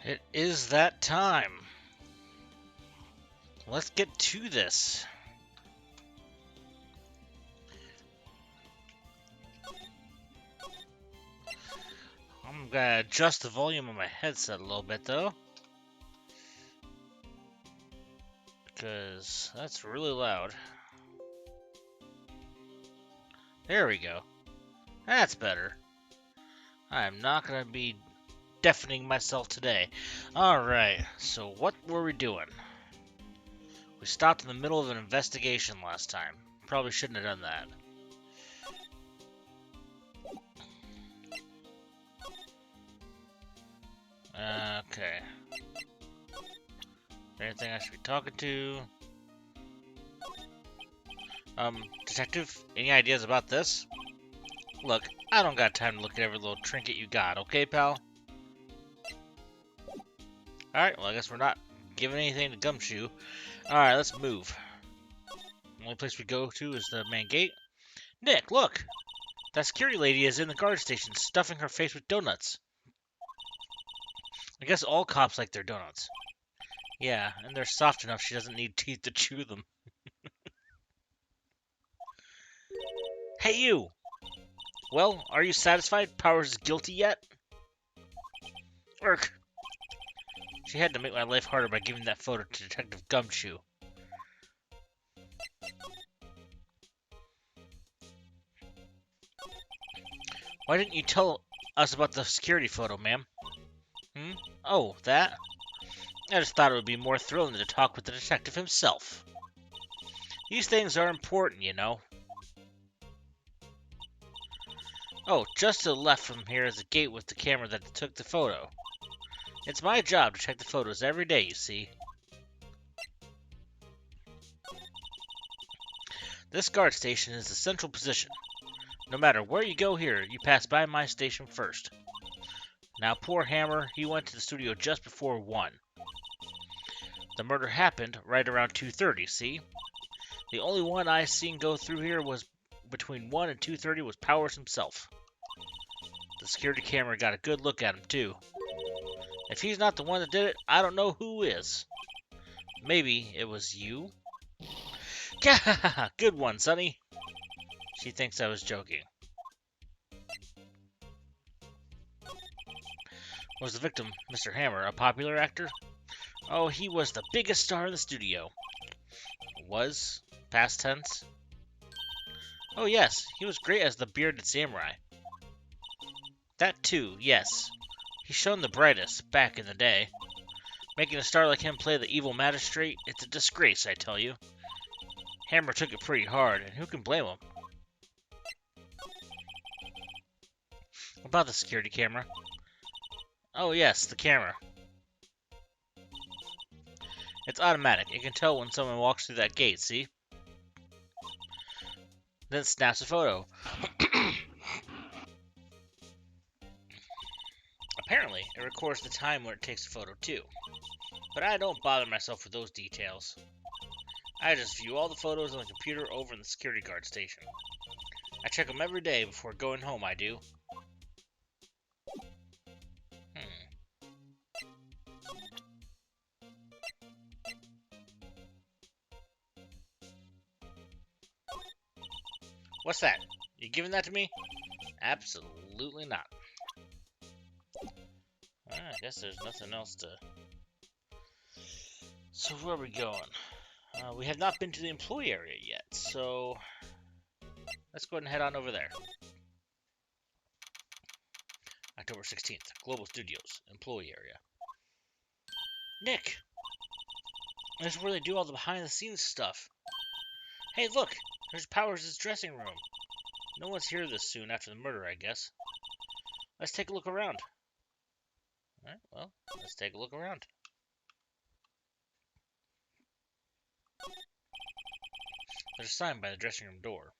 It is that time. Let's get to this. I'm gonna adjust the volume on my headset a little bit though, because that's really loud. There we go. That's better. I'm not gonna be deafening myself today. Alright, so what were we doing? We stopped in the middle of an investigation last time. Probably shouldn't have done that. Okay. Anything I should be talking to? Detective, any ideas about this? Look, I don't got time to look at every little trinket you got, okay, pal? Alright, well, I guess we're not giving anything to Gumshoe. Alright, let's move. The only place we go to is the main gate. Nick, look! That security lady is in the guard station, stuffing her face with donuts. I guess all cops like their donuts. Yeah, and they're soft enough she doesn't need teeth to chew them. Hey, you! Well, are you satisfied Powers is guilty yet? Urk. She had to make my life harder by giving that photo to Detective Gumshoe. Why didn't you tell us about the security photo, ma'am? Oh, that? I just thought it would be more thrilling to talk with the detective himself. These things are important, you know. Oh, just to the left from here is a gate with the camera that took the photo. It's my job to check the photos every day, you see. This guard station is the central position. No matter where you go here, you pass by my station first. Now, poor Hammer, he went to the studio just before 1. The murder happened right around 2:30, see? The only one I seen go through here was between 1 and 2:30 was Powers himself. The security camera got a good look at him, too. If he's not the one that did it, I don't know who is. Maybe it was you? Good one, Sonny. She thinks I was joking. Was the victim, Mr. Hammer, a popular actor? Oh, he was the biggest star in the studio. Was? Past tense? Oh yes, he was great as the bearded samurai. That too, yes. He shone the brightest, back in the day. Making a star like him play the evil magistrate, it's a disgrace, I tell you. Hammer took it pretty hard, and who can blame him? About the security camera. Oh yes, the camera. It's automatic. It can tell when someone walks through that gate, see? Then it snaps a photo. Apparently, it records the time when it takes the photo too. But I don't bother myself with those details. I just view all the photos on the computer over in the security guard station. I check them every day before going home, I do. What's that? You giving that to me? Absolutely not. I guess there's nothing else to... So where are we going? We have not been to the employee area yet, so... Let's go ahead and head on over there. October 16th, Global Studios, employee area. Nick! This is where they do all the behind-the-scenes stuff. Hey, look! There's Powers' dressing room. No one's here this soon after the murder, I guess. Let's take a look around. Alright, well, let's take a look around. There's a sign by the dressing room door.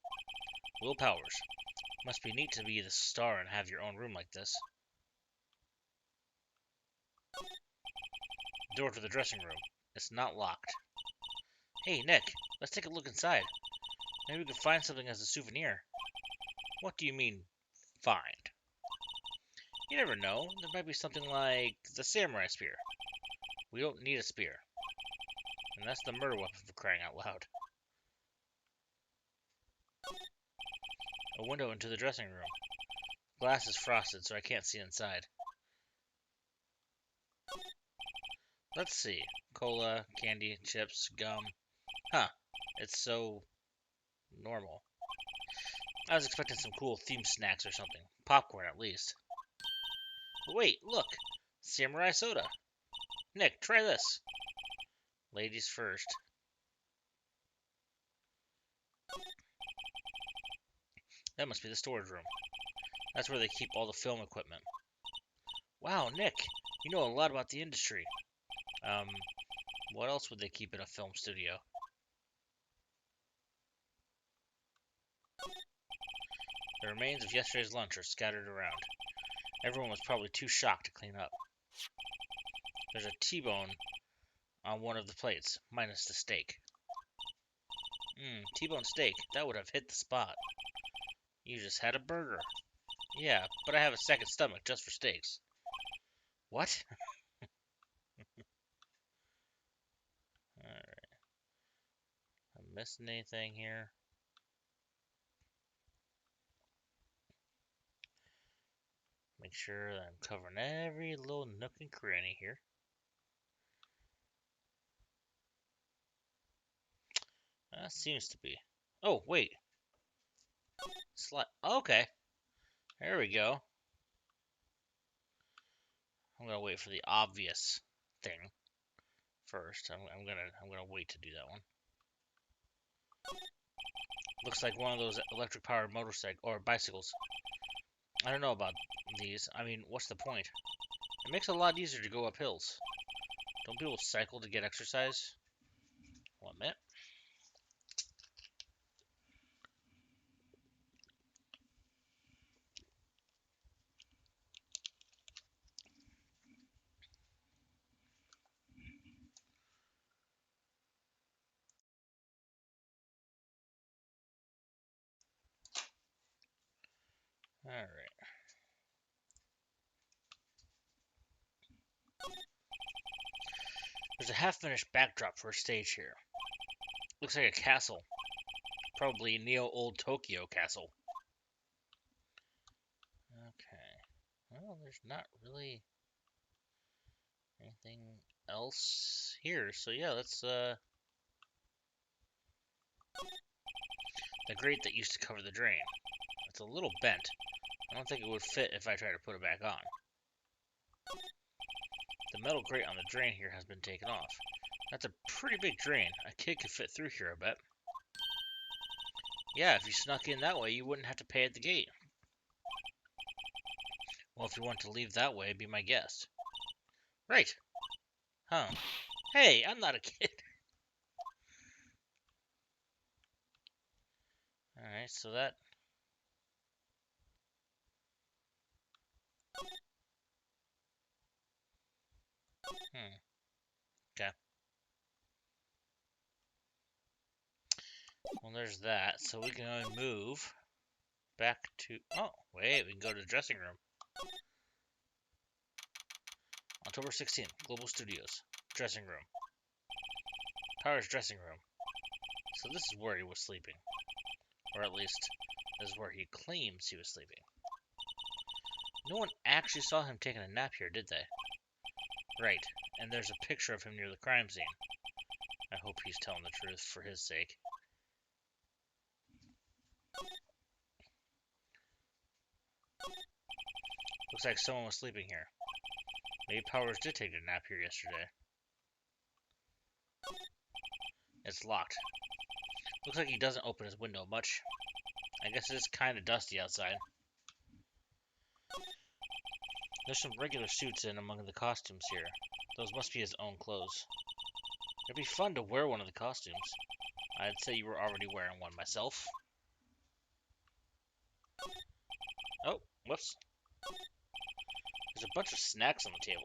Will Powers. Must be neat to be the star and have your own room like this. Door to the dressing room. It's not locked. Hey, Nick, let's take a look inside. Maybe we can find something as a souvenir. What do you mean, find? You never know. There might be something like the samurai spear. We don't need a spear. And that's the murder weapon for crying out loud. A window into the dressing room. Glass is frosted, so I can't see inside. Let's see. Cola, candy, chips, gum. Huh. It's so normal. I was expecting some cool themed snacks or something. Popcorn, at least. But wait, look! Samurai soda. Nick, try this. Ladies first. That must be the storage room. That's where they keep all the film equipment. Wow, Nick, you know a lot about the industry. What else would they keep in a film studio? The remains of yesterday's lunch are scattered around. Everyone was probably too shocked to clean up. There's a T-bone on one of the plates, minus the steak. T-bone steak, that would have hit the spot. You just had a burger. Yeah, but I have a second stomach just for steaks. What? Alright. I'm missing anything here? Make sure that I'm covering every little nook and cranny here. That seems to be. Oh, wait. Okay. There we go. I'm gonna wait for the obvious thing first. I'm gonna wait to do that one. Looks like one of those electric powered motorcycle or bicycles. I don't know about these. I mean, what's the point? It makes it a lot easier to go up hills. Don't people cycle to get exercise? 1 minute. Alright. There's a half-finished backdrop for a stage here. Looks like a castle. Probably neo-old Tokyo castle. Okay. Well, there's not really anything else here. So yeah, let's the grate that used to cover the drain. It's a little bent. I don't think it would fit if I try to put it back on. The metal grate on the drain here has been taken off. That's a pretty big drain. A kid could fit through here, I bet. Yeah, if you snuck in that way, you wouldn't have to pay at the gate. Well, if you want to leave that way, be my guest. Right. Huh. Hey, I'm not a kid. Alright, so that... Okay. Well, there's that. So we can only move back to... Oh, wait, we can go to the dressing room. October 16th, Global Studios. Dressing room. Power's dressing room. So this is where he was sleeping. Or at least, this is where he claims he was sleeping. No one actually saw him taking a nap here, did they? Right, and there's a picture of him near the crime scene. I hope he's telling the truth for his sake. Looks like someone was sleeping here. Maybe Powers did take a nap here yesterday. It's locked. Looks like he doesn't open his window much. I guess it is kind of dusty outside. There's some regular suits in among the costumes here. Those must be his own clothes. It'd be fun to wear one of the costumes. I'd say you were already wearing one myself. Oh, whoops. There's a bunch of snacks on the table.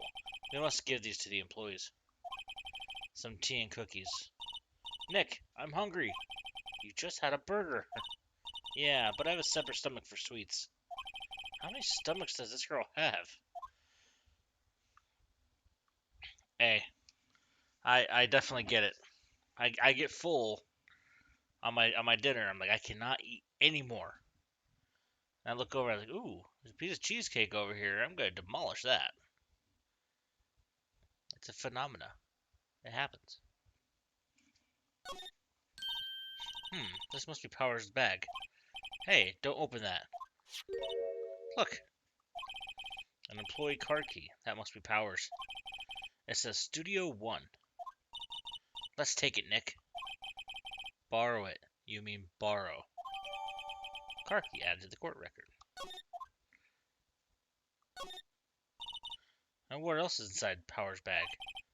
We must give these to the employees. Some tea and cookies. Nick, I'm hungry. You just had a burger. Yeah, but I have a separate stomach for sweets. How many stomachs does this girl have? Hey, I definitely get it. I get full on my dinner. I'm like, I cannot eat anymore. And I look over, I'm like, ooh, there's a piece of cheesecake over here. I'm gonna demolish that. It's a phenomena. It happens. This must be Power's bag. Hey, don't open that. Look, an employee card key. That must be Power's. It says Studio 1. Let's take it, Nick. Borrow it. You mean borrow. Car key added to the court record. And what else is inside Power's bag?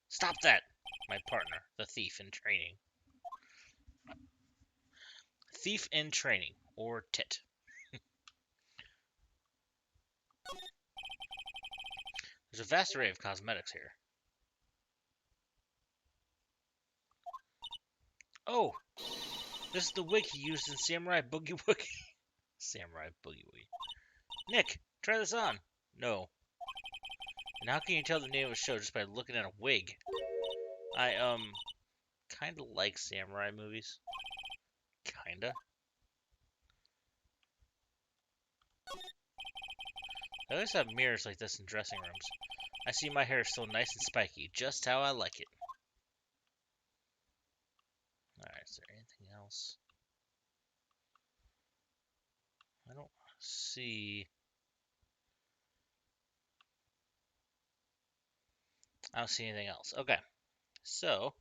Stop that! My partner, the thief in training. Thief in training, or TIT. There's a vast array of cosmetics here. Oh! This is the wig he used in Samurai Boogie Woogie. Samurai Boogie Woogie. Nick, try this on. No. And how can you tell the name of a show just by looking at a wig? I, kinda like samurai movies. Kinda. I always have mirrors like this in dressing rooms. I see my hair is still nice and spiky, just how I like it. Alright, is there anything else? I don't see... I don't see anything else. Okay, so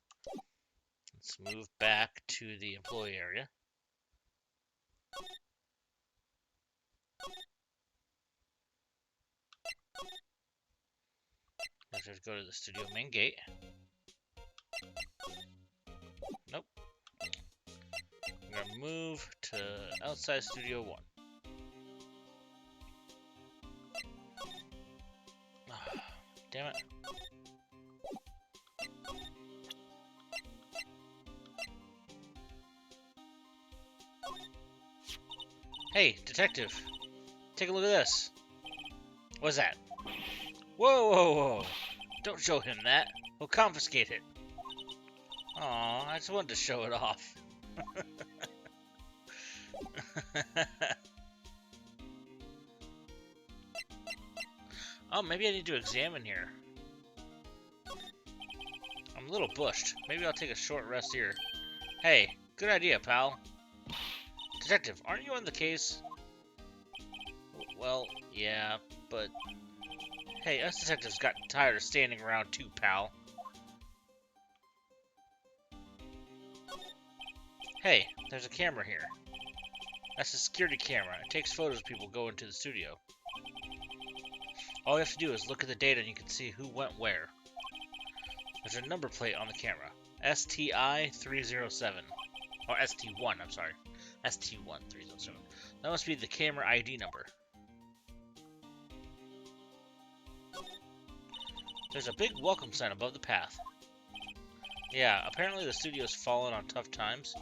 let's move back to the employee area. Let's just go to the studio main gate. Nope. I'm gonna move to outside Studio 1. Damn it. Hey, detective. Take a look at this. What's that? Whoa, whoa, whoa. Don't show him that. We'll confiscate it. Aw, I just wanted to show it off. Oh, maybe I need to examine here. I'm a little bushed. Maybe I'll take a short rest here. Hey, good idea, pal. Detective, aren't you on the case? Well, yeah, but... Hey, us detectives got tired of standing around too, pal. Hey, there's a camera here. That's a security camera. It takes photos of people going to the studio. All you have to do is look at the data and you can see who went where. There's a number plate on the camera. STI 307. Or ST1, I'm sorry. ST1 307. That must be the camera ID number. There's a big welcome sign above the path. Yeah, apparently the studio's fallen on tough times.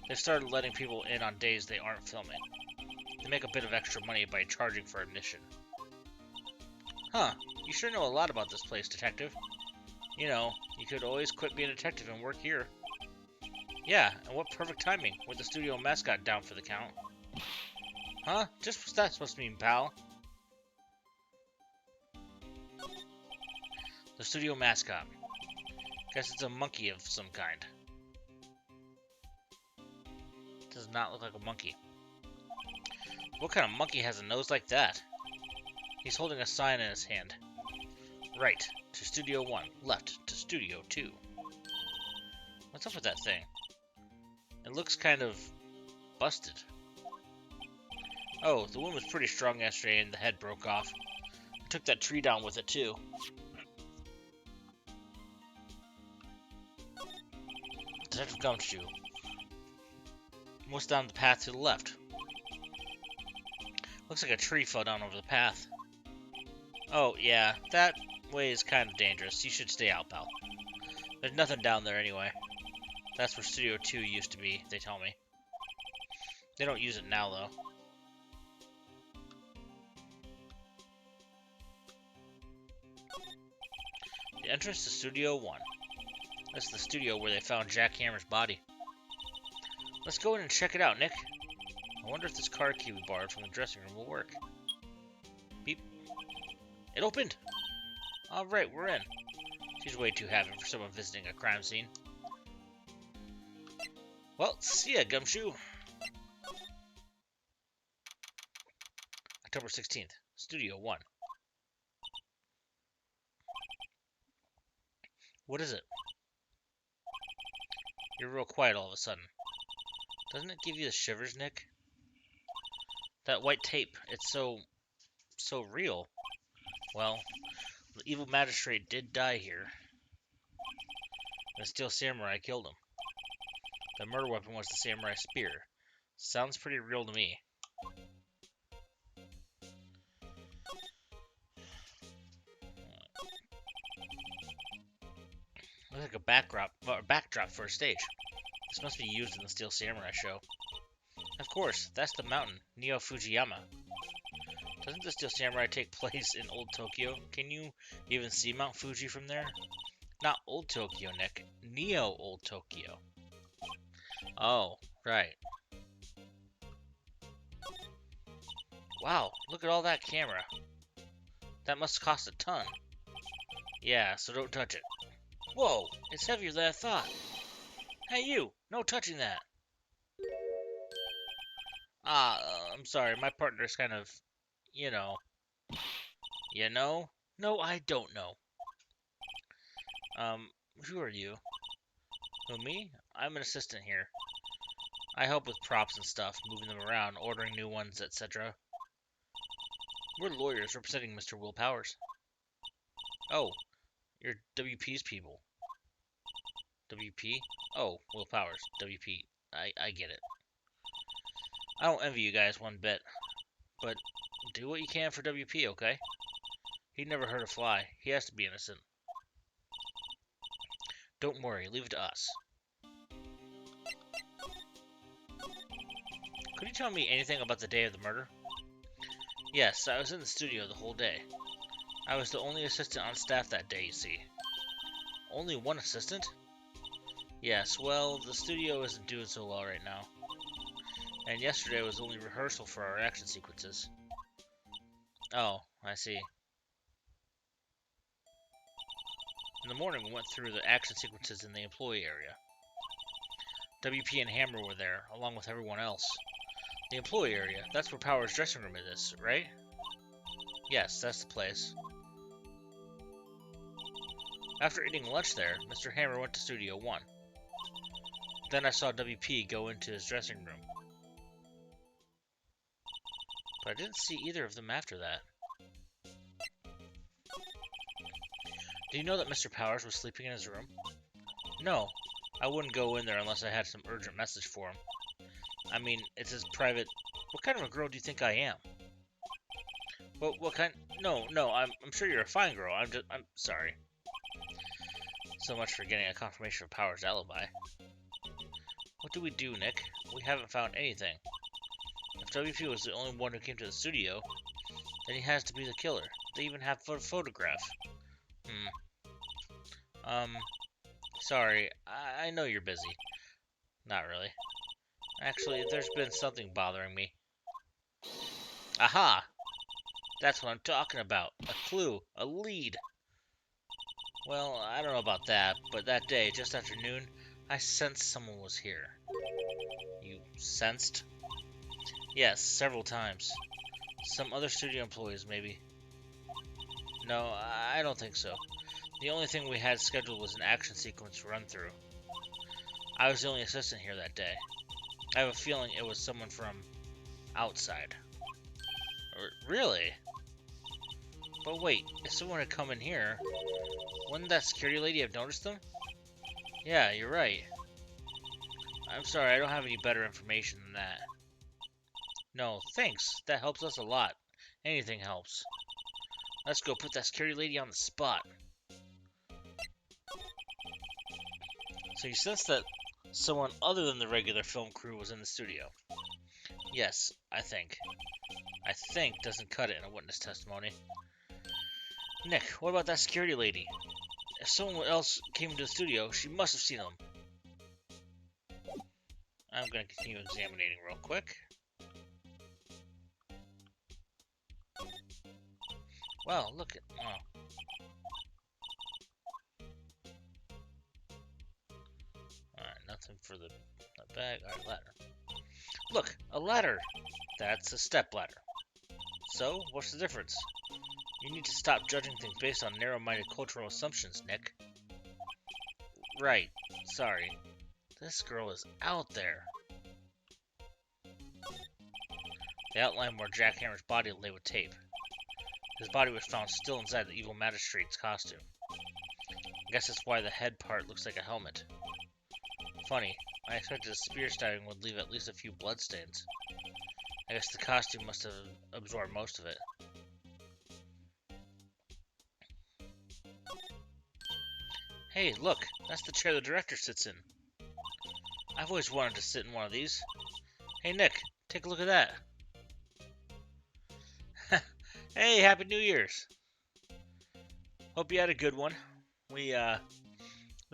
They've started letting people in on days they aren't filming. They make a bit of extra money by charging for admission. Huh, you sure know a lot about this place, detective. You know, you could always quit being a detective and work here. Yeah, and what perfect timing, with the studio mascot down for the count. Huh? Just what's that supposed to mean, pal? The studio mascot. Guess it's a monkey of some kind. Does not look like a monkey. What kind of monkey has a nose like that? He's holding a sign in his hand. Right to Studio 1, left to Studio 2. What's up with that thing? It looks kind of busted. Oh, the wind was pretty strong yesterday and the head broke off. I took that tree down with it too. Detective Gumshoe. What's down the path to the left? Looks like a tree fell down over the path. Oh, yeah, that way is kind of dangerous. You should stay out, pal. There's nothing down there anyway. That's where Studio 2 used to be, they tell me. They don't use it now, though. The entrance to Studio 1. This is the studio where they found Jack Hammer's body. Let's go in and check it out, Nick. I wonder if this card key we borrowed from the dressing room will work. Beep. It opened! Alright, we're in. She's way too happy for someone visiting a crime scene. Well, see ya, Gumshoe. October 16th, Studio 1. What is it? You're real quiet all of a sudden. Doesn't it give you the shivers, Nick? That white tape, it's so real. Well, the evil magistrate did die here. The steel samurai killed him. The murder weapon was the samurai spear. Sounds pretty real to me. Looks like a backdrop for a stage. This must be used in the Steel Samurai show. Of course, that's the mountain, Neo Fujiyama. Doesn't the Steel Samurai take place in Old Tokyo? Can you even see Mount Fuji from there? Not Old Tokyo, Nick. Neo Old Tokyo. Oh, right. Wow, look at all that camera. That must cost a ton. Yeah, so don't touch it. Whoa, it's heavier than I thought. Hey you, no touching that. I'm sorry, my partner's kind of, you know. You know? No, I don't know. Who are you? Who, me? I'm an assistant here. I help with props and stuff, moving them around, ordering new ones, etc. We're lawyers representing Mr. Will Powers. Oh, you're WP's people. WP? Oh, Will Powers. WP. I get it. I don't envy you guys one bit. But do what you can for WP, okay? He never hurt a fly. He has to be innocent. Don't worry, leave it to us. Could you tell me anything about the day of the murder? Yes, I was in the studio the whole day. I was the only assistant on staff that day, you see. Only one assistant? Yes, well, the studio isn't doing so well right now. And yesterday was only rehearsal for our action sequences. Oh, I see. In the morning, we went through the action sequences in the employee area. WP and Hammer were there, along with everyone else. The employee area, that's where Power's dressing room is, right? Yes, that's the place. After eating lunch there, Mr. Hammer went to Studio 1. Then I saw WP go into his dressing room. But I didn't see either of them after that. Do you know that Mr. Powers was sleeping in his room? No, I wouldn't go in there unless I had some urgent message for him. I mean, it's his private... What kind of a girl do you think I am? What kind... No, I'm sure you're a fine girl. I'm sorry. So much for getting a confirmation of Powers' alibi. What do we do, Nick? We haven't found anything. If WP was the only one who came to the studio, then he has to be the killer. They even have a photograph. Sorry, I know you're busy. Not really. Actually, there's been something bothering me. Aha! That's what I'm talking about. A clue. A lead. Well, I don't know about that, but that day, just after noon, I sensed someone was here. You sensed? Yes, several times. Some other studio employees, maybe. No, I don't think so. The only thing we had scheduled was an action sequence run-through. I was the only assistant here that day. I have a feeling it was someone from outside. Really? But wait, if someone had come in here, wouldn't that security lady have noticed them? Yeah, you're right. I'm sorry, I don't have any better information than that. No, thanks. That helps us a lot. Anything helps. Let's go put that security lady on the spot. So you sense that someone other than the regular film crew was in the studio? Yes, I think. I think doesn't cut it in a witness testimony. Nick, what about that security lady? If someone else came into the studio, she must have seen them. I'm going to continue examining real quick. Wow, look at... Oh. Alright, nothing for the bag. Alright, ladder. Look, a ladder! That's a step ladder. So, what's the difference? You need to stop judging things based on narrow-minded cultural assumptions, Nick. Right. Sorry. This girl is out there. They outlined where Jack Hammer's body lay with tape. His body was found still inside the evil magistrate's costume. I guess that's why the head part looks like a helmet. Funny, I expected a spear stabbing would leave at least a few bloodstains. I guess the costume must have absorbed most of it. Hey, look! That's the chair the director sits in. I've always wanted to sit in one of these. Hey, Nick, take a look at that. Hey, Happy New Year's! Hope you had a good one. We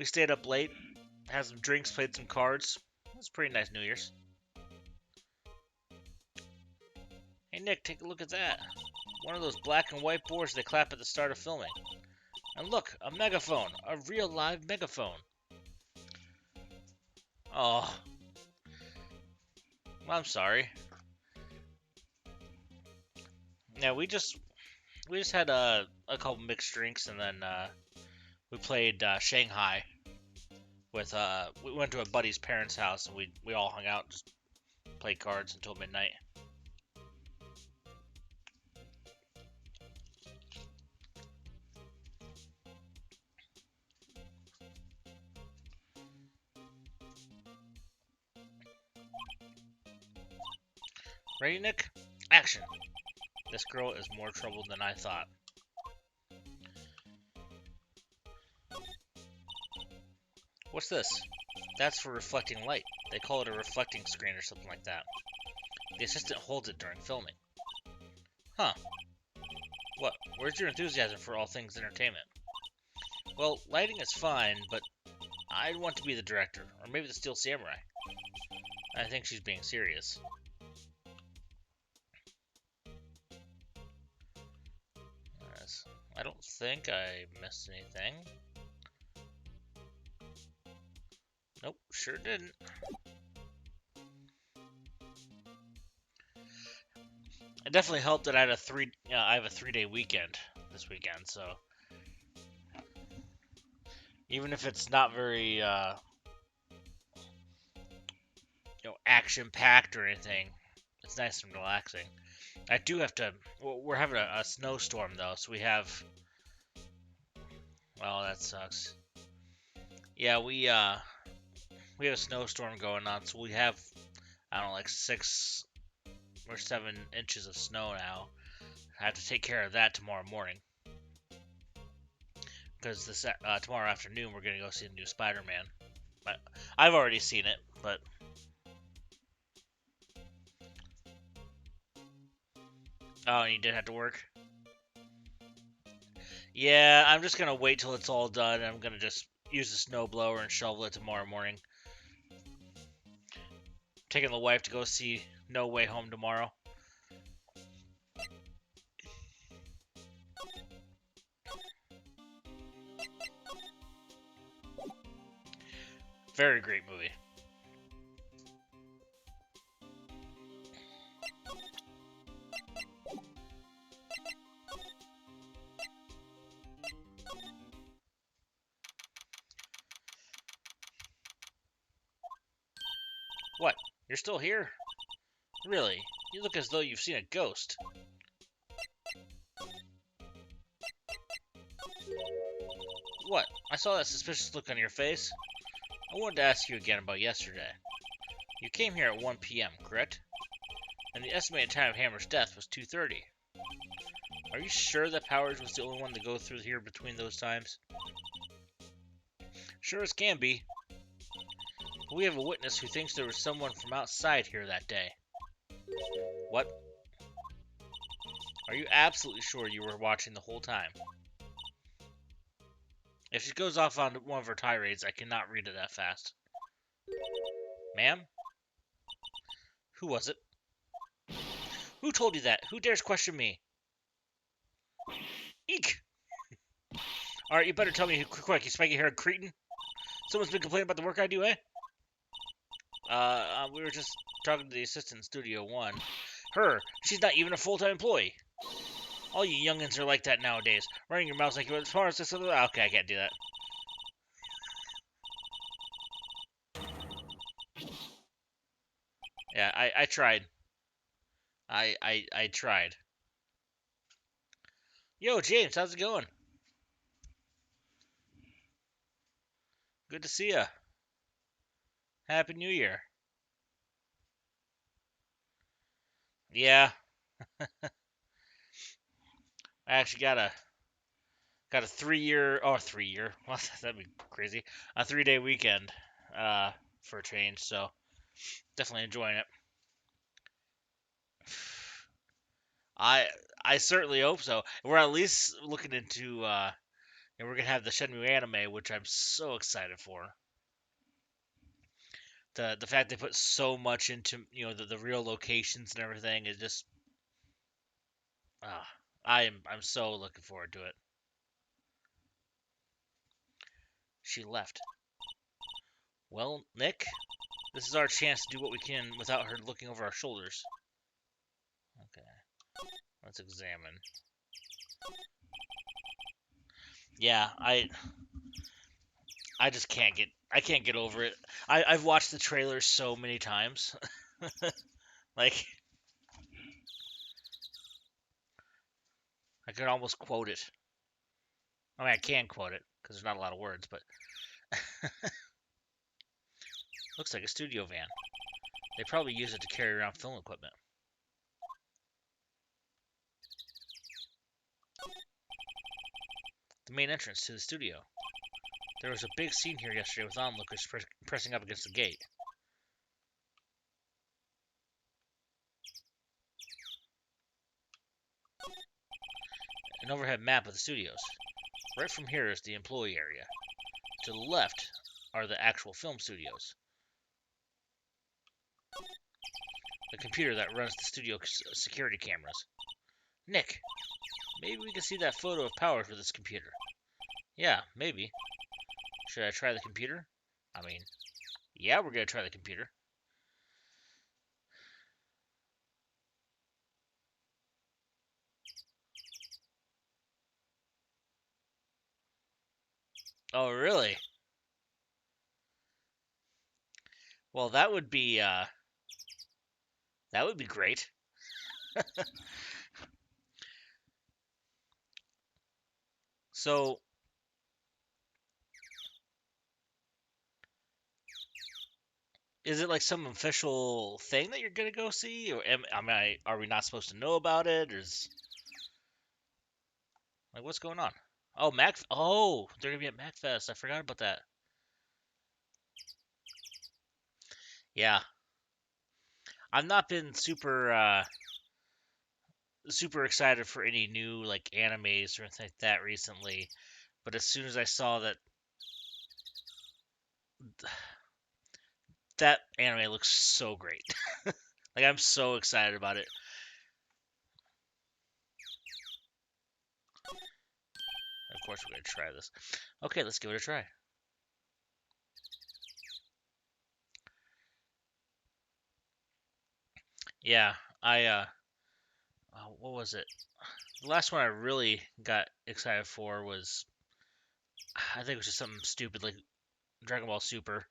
stayed up late, had some drinks, played some cards. It was a pretty nice New Year's. Hey, Nick, take a look at that. One of those black and white boards they clap at the start of filming. And look, a megaphone. A real live megaphone. Oh. I'm sorry. Yeah, we just had a couple mixed drinks, and then we played Shanghai with we went to a buddy's parents' house, and we all hung out and just played cards until midnight. Ready, Nick? Action! This girl is more trouble than I thought. What's this? That's for reflecting light. They call it a reflecting screen or something like that. The assistant holds it during filming. Huh. What? Where's your enthusiasm for all things entertainment? Well, lighting is fine, but I'd want to be the director, or maybe the Steel Samurai. I think she's being serious. I don't think I missed anything. Nope, sure didn't. It definitely helped that I had I have a 3-day weekend this weekend, so even if it's not very action-packed or anything, it's nice and relaxing. I do have to. Well, we're having a snowstorm though, so we have. Well, that sucks. Yeah, we have a snowstorm going on, so we have I don't know, like 6 or 7 inches of snow now. I have to take care of that tomorrow morning because this tomorrow afternoon we're gonna go see the new Spider-Man. I've already seen it, but. Oh, you did have to work? Yeah, I'm just gonna wait till it's all done. I'm gonna just use the snowblower and shovel it tomorrow morning. Taking the wife to go see No Way Home tomorrow. Very great movie. What? You're still here? Really? You look as though you've seen a ghost. What? I saw that suspicious look on your face. I wanted to ask you again about yesterday. You came here at 1 p.m., correct? And the estimated time of Hammer's death was 2:30. Are you sure that Powers was the only one to go through here between those times? Sure as can be. But we have a witness who thinks there was someone from outside here that day. What? Are you absolutely sure you were watching the whole time? If she goes off on one of her tirades, I cannot read it that fast. Ma'am? Who was it? Who told you that? Who dares question me? Eek! Alright, you better tell me quick, you spiky-haired cretin. Someone's been complaining about the work I do, eh? We were just talking to the assistant in Studio 1. Her! She's not even a full-time employee! All you youngins are like that nowadays. Running your mouths like you're as far as this. Okay, I can't do that. Yeah, I tried. I tried. Yo, James, how's it going? Good to see ya. Happy New Year. Yeah, I actually got a 3 year, oh 3 year. Well, that'd be crazy. A 3 day weekend, for a change. So definitely enjoying it. I I certainly hope so. We're at least looking into, and we're gonna have the Shenmue anime, which I'm so excited for. The fact they put so much into the real locations and everything is just uh, I'm so looking forward to it. She left. Well, Nick, this is our chance to do what we can without her looking over our shoulders. Okay, let's examine. Yeah, I just can't get over it. I've watched the trailer so many times. Like I could almost quote it. I mean, I can quote it because there's not a lot of words, but looks like a studio van. They probably use it to carry around film equipment. The main entrance to the studio. There was a big scene here yesterday with onlookers pressing up against the gate. An overhead map of the studios. Right from here is the employee area. To the left are the actual film studios. The computer that runs the studio security cameras. Nick, maybe we can see that photo of Powers with this computer. Yeah, maybe. Should I try the computer? I mean, yeah, we're gonna try the computer. Oh, really? Well, that would be great. So, is it like some official thing that you're gonna go see, or are we not supposed to know about it? Or is like what's going on? Oh, Mac. Oh, they're gonna be at MacFest. I forgot about that. Yeah, I've not been super excited for any new like animes or anything like that recently. But as soon as I saw that anime looks so great, like I'm so excited about it. Of course, we're gonna try this. Okay, let's give it a try. Yeah, what was it? The last one I really got excited for was, I think it was just something stupid like Dragon Ball Super.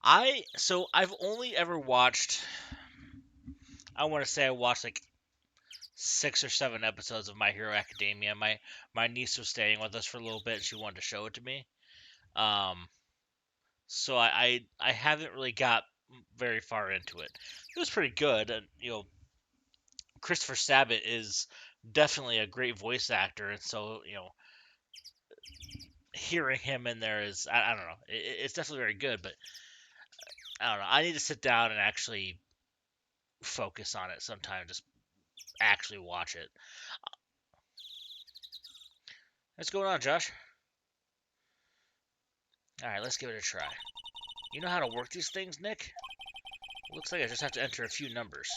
I've only ever watched, I want to say I watched like 6 or 7 episodes of My Hero Academia. My niece was staying with us for a little bit and she wanted to show it to me. Um so I haven't really got very far into it. It was pretty good, and Christopher Sabat is definitely a great voice actor, and so hearing him in there is, I don't know, it's definitely very good, but I don't know. I need to sit down and actually focus on it sometime, just actually watch it. What's going on, Josh? Alright, let's give it a try. You know how to work these things, Nick? Looks like I just have to enter a few numbers.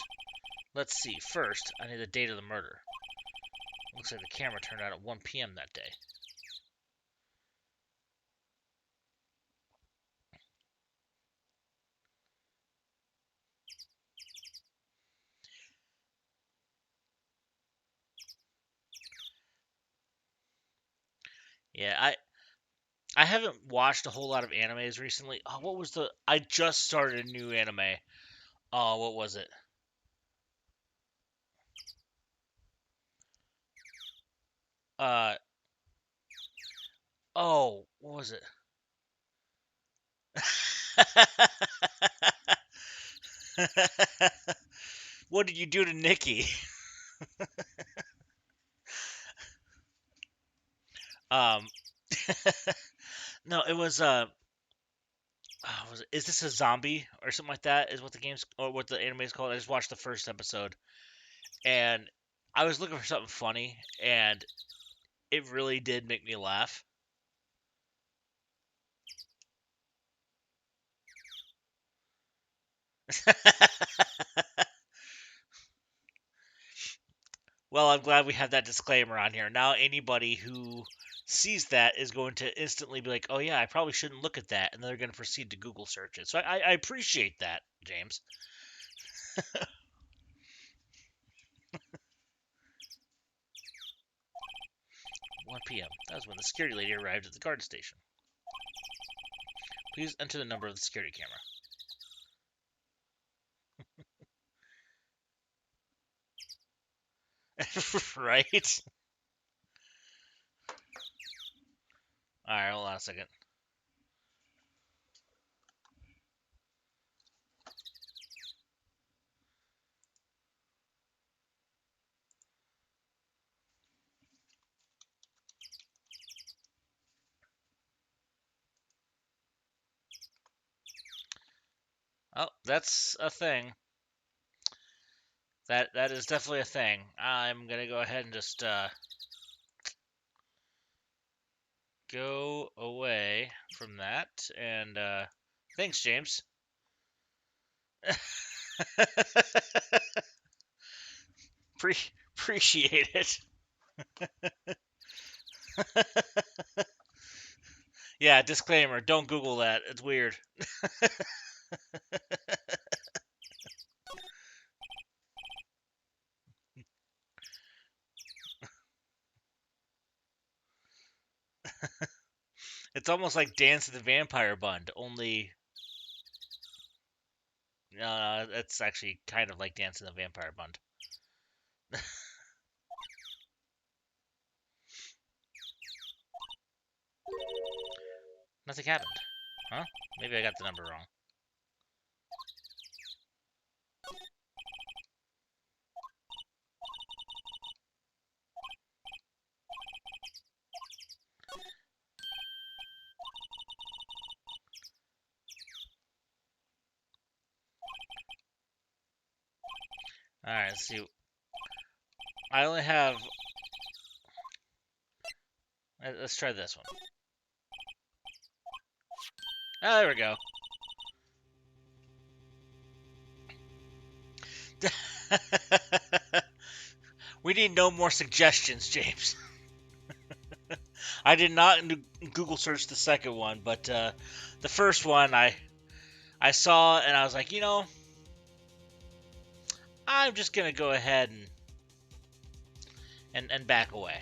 Let's see. First, I need the date of the murder. Looks like the camera turned out at 1 p.m. that day. Yeah, I haven't watched a whole lot of animes recently. Oh, what was the? I just started a new anime. Oh, what was it? Uh, oh, what was it? What did you do to Nikki? Um, no, it was is this a zombie or something like that? Is what the game's or what the anime is called? I just watched the first episode, and I was looking for something funny, and it really did make me laugh. Well, I'm glad we have that disclaimer on here. Now, anybody who sees that is going to instantly be like, "Oh yeah, I probably shouldn't look at that," and they're going to proceed to Google search it. So I appreciate that, James. 1 p.m. That was when the security lady arrived at the guard station. Please enter the number of the security camera. Right? All right, hold on a second. Oh, that's a thing. That is definitely a thing. I'm gonna go ahead and just go away from that. And thanks, James. Pre- Appreciate it. Yeah, disclaimer: don't Google that. It's weird. It's almost like Dance of the Vampire Bund, only it's actually kind of like Dance of the Vampire Bund. Nothing happened. Huh? Maybe I got the number wrong. Alright, let's see. I only have. Let's try this one. Oh, there we go. We need no more suggestions, James. I did not Google search the second one, but the first one I saw and I was like, I'm just gonna go ahead and back away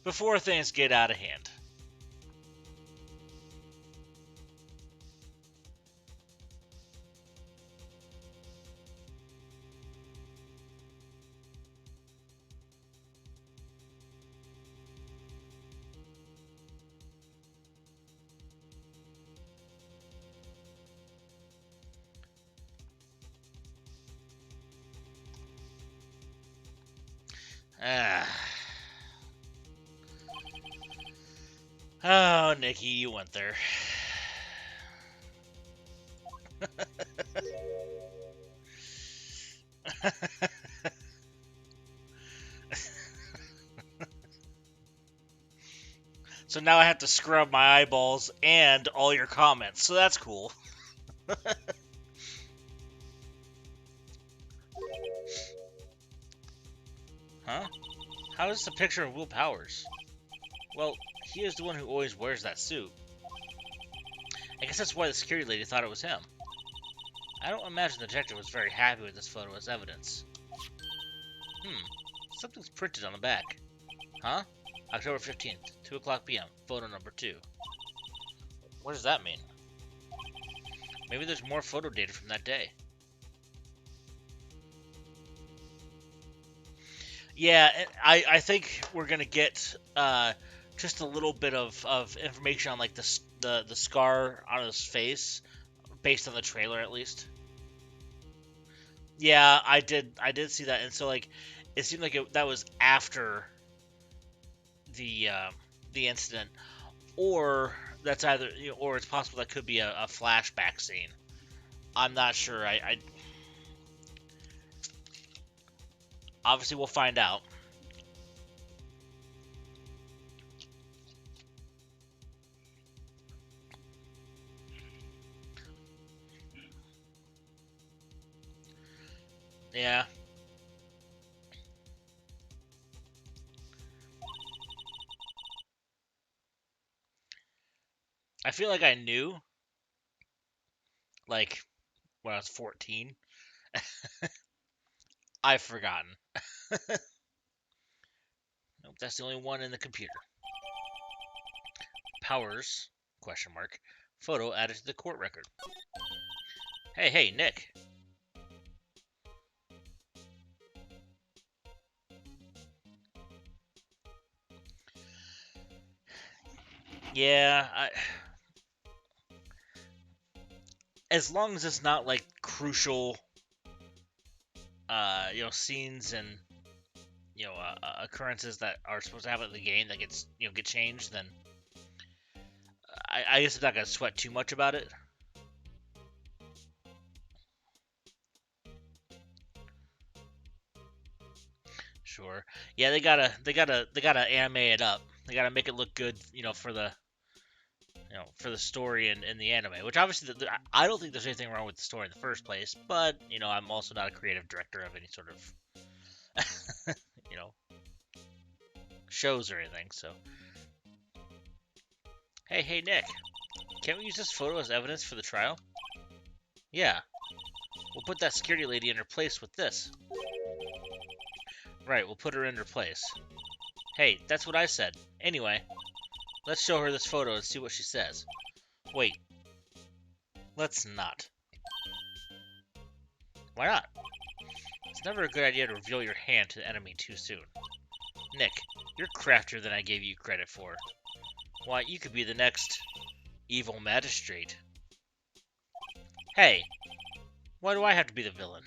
before things get out of hand. Ah. Oh, Nikki, you went there. So now I have to scrub my eyeballs and all your comments. So that's cool. Huh? How is this a picture of Will Powers? Well, he is the one who always wears that suit. I guess that's why the security lady thought it was him. I don't imagine the detective was very happy with this photo as evidence. Something's printed on the back. Huh? October 15th, 2 o'clock p.m., photo number 2. What does that mean? Maybe there's more photo data from that day. Yeah, I think we're gonna get just a little bit of information on like the scar on his face, based on the trailer at least. Yeah, I did see that, and so like it seemed like that was after the uh, the incident, or that's either or it's possible that could be a flashback scene. I'm not sure. I obviously we'll find out. Yeah, I feel like I knew like when I was 14. I've forgotten. Nope, that's the only one in the computer. Powers? Question mark. Photo added to the court record. Hey, Nick. Yeah, as long as it's not like crucial, scenes and occurrences that are supposed to happen in the game that get changed, then I guess I'm not gonna sweat too much about it. Sure. Yeah, they gotta animate it up. They gotta make it look good, for the story and the anime. Which obviously, I don't think there's anything wrong with the story in the first place. But I'm also not a creative director of any sort of you know shows or anything. So, hey, Nick, can't we use this photo as evidence for the trial? Yeah, we'll put that security lady in her place with this. Right, we'll put her in her place. Hey, that's what I said. Anyway, let's show her this photo and see what she says. Wait, let's not. Why not? It's never a good idea to reveal your hand to the enemy too soon. Nick, you're craftier than I gave you credit for. Why, you could be the next evil magistrate. Hey, why do I have to be the villain?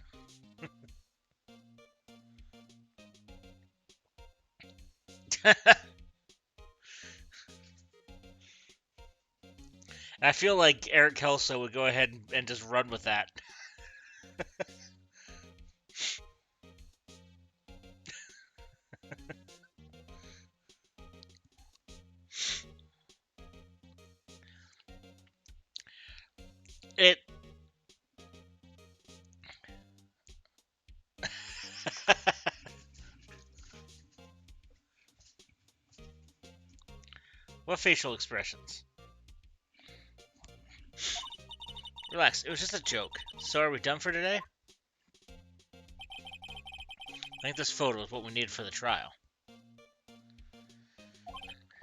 And I feel like Eric Kelso would go ahead and just run with that. It. What facial expressions? Relax, it was just a joke. So are we done for today? I think this photo is what we need for the trial.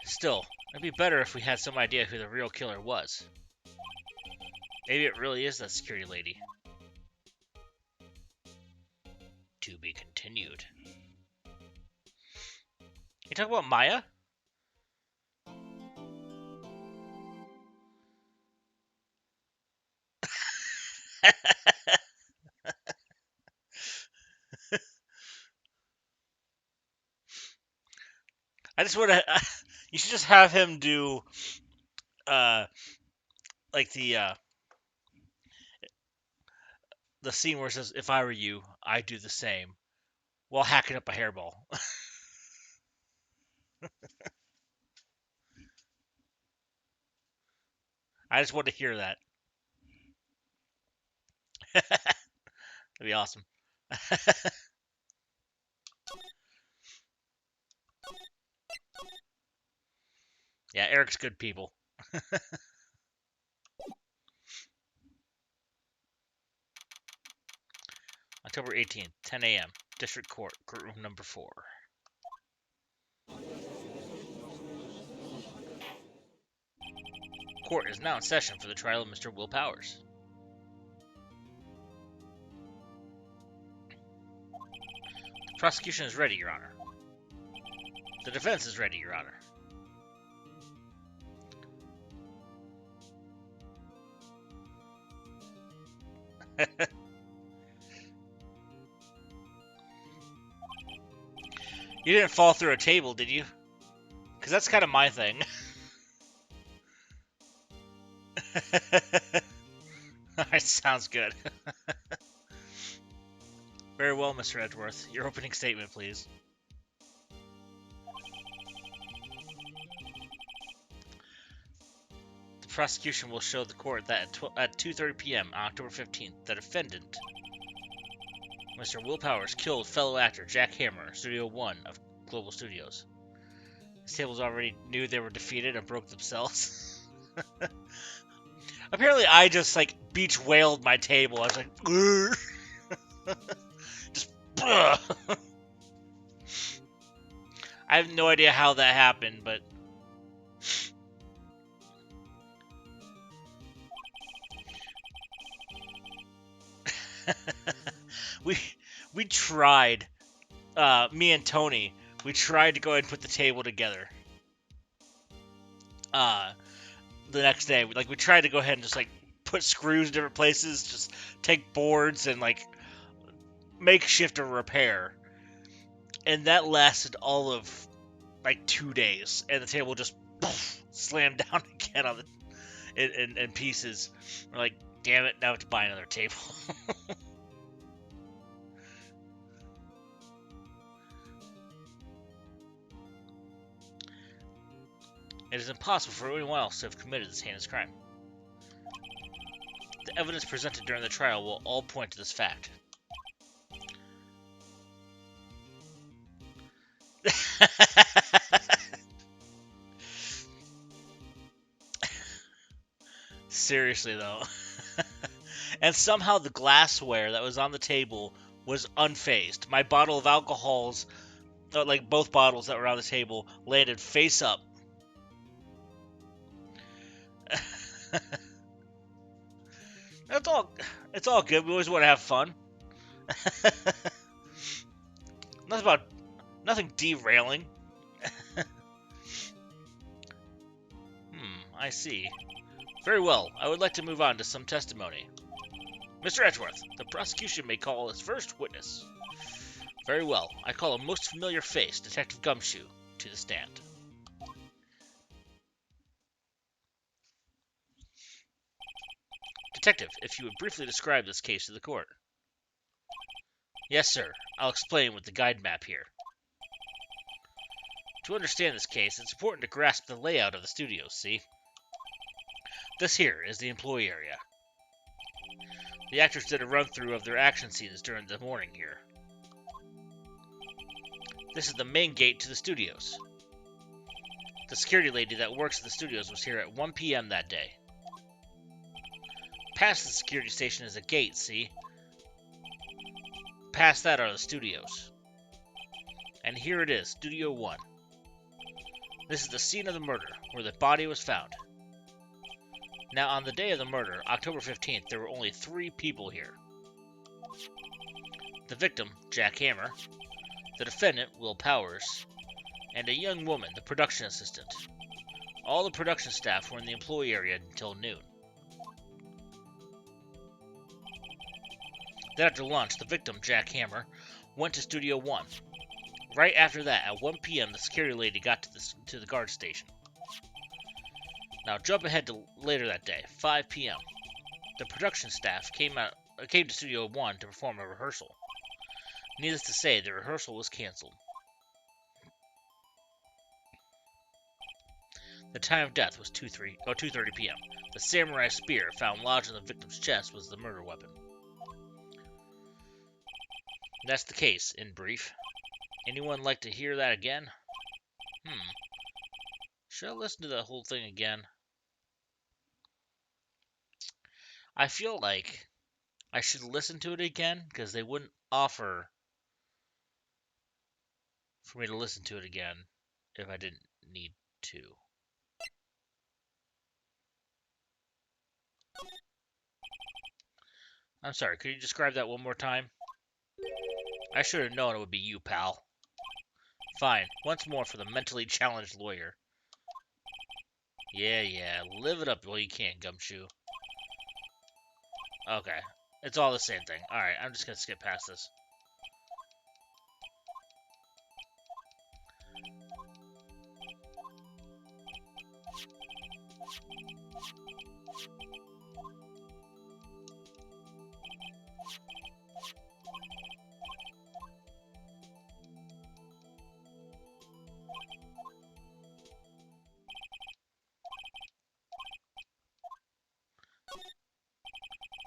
Still, it'd be better if we had some idea who the real killer was. Maybe it really is that security lady. To be continued. You talk about Maya? I just want to. You should just have him do, uh, like the scene where it says, "If I were you, I'd do the same," while hacking up a hairball. I just want to hear that. That'd be awesome. Yeah, Eric's good people. October 18th, 10 a.m. District Court, courtroom number 4. Court is now in session for the trial of Mr. Will Powers. The prosecution is ready, Your Honor. The defense is ready, Your Honor. You didn't fall through a table, did you? Because that's kind of my thing. Alright, sounds good. Very well, Mr. Edgeworth. Your opening statement, please. The prosecution will show the court that at 2:30 p.m. on October 15th, the defendant, Mr. Will Powers, killed fellow actor Jack Hammer, Studio 1 of Global Studios. His tables already knew they were defeated and broke themselves. Apparently, I just, like, beach whaled my table. I was like, just, I have no idea how that happened, but we tried, me and Tony, we tried to go ahead and put the table together. The next day, we tried to go ahead and just, like, put screws in different places, just take boards and, like, makeshift a repair. And that lasted all of, like, 2 days, and the table just slammed down again on in pieces. We're like, damn it, now I have to buy another table. It is impossible for anyone else to have committed this heinous crime. The evidence presented during the trial will all point to this fact. Seriously, though. And somehow the glassware that was on the table was unfazed. My bottle of alcohols, like both bottles that were on the table, landed face up. It's all good. We always want to have fun. Nothing derailing. I see. Very well. I would like to move on to some testimony. Mr. Edgeworth, the prosecution may call its first witness. Very well. I call a most familiar face, Detective Gumshoe, to the stand. Detective, if you would briefly describe this case to the court. Yes, sir. I'll explain with the guide map here. To understand this case, it's important to grasp the layout of the studios, see? This here is the employee area. The actors did a run-through of their action scenes during the morning here. This is the main gate to the studios. The security lady that works at the studios was here at 1 p.m. that day. Past the security station is a gate, see? Past that are the studios. And here it is, Studio 1. This is the scene of the murder, where the body was found. Now, on the day of the murder, October 15th, there were only 3 people here. The victim, Jack Hammer, the defendant, Will Powers, and a young woman, the production assistant. All the production staff were in the employee area until noon. Then after lunch, the victim, Jack Hammer, went to Studio 1. Right after that, at 1 p.m., the security lady got to the guard station. Now jump ahead to later that day, 5 p.m. The production staff came to Studio 1 to perform a rehearsal. Needless to say, the rehearsal was canceled. The time of death was 2:30 p.m. The samurai spear found lodged in the victim's chest was the murder weapon. That's the case, in brief. Anyone like to hear that again? Should I listen to the whole thing again? I feel like I should listen to it again, because they wouldn't offer for me to listen to it again if I didn't need to. I'm sorry, could you describe that one more time? I should have known it would be you, pal. Fine, once more for the mentally challenged lawyer. Yeah, live it up while you can, Gumshoe. Okay, it's all the same thing. Alright, I'm just gonna skip past this.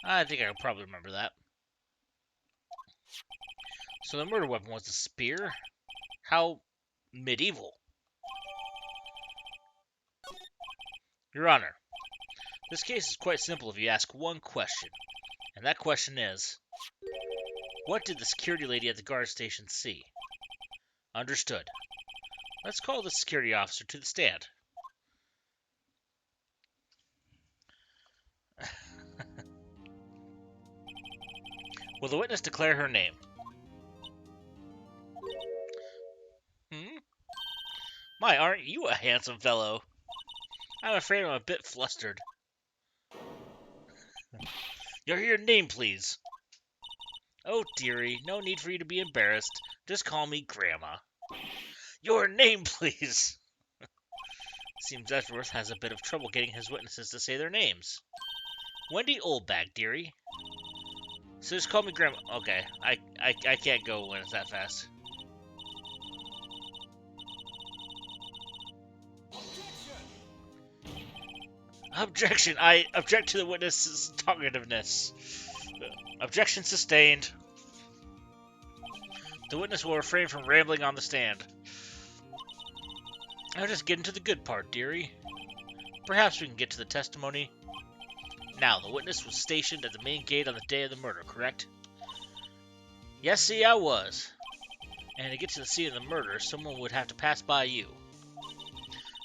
I think I'll probably remember that. So the murder weapon was a spear? How medieval. Your Honor, this case is quite simple if you ask one question. And that question is, what did the security lady at the guard station see? Understood. Let's call the security officer to the stand. Will the witness declare her name? My, aren't you a handsome fellow? I'm afraid I'm a bit flustered. Your name, please. Oh, dearie, no need for you to be embarrassed. Just call me Grandma. Your name, please. Seems Edgeworth has a bit of trouble getting his witnesses to say their names. Wendy Oldbag, dearie. So just call me Grandma. Okay, I can't go when it's that fast. Objection! I object to the witness's talkativeness. Objection sustained. The witness will refrain from rambling on the stand. I'll just get into the good part, dearie. Perhaps we can get to the testimony. Now, the witness was stationed at the main gate on the day of the murder, correct? Yes, see, I was. And to get to the scene of the murder, someone would have to pass by you.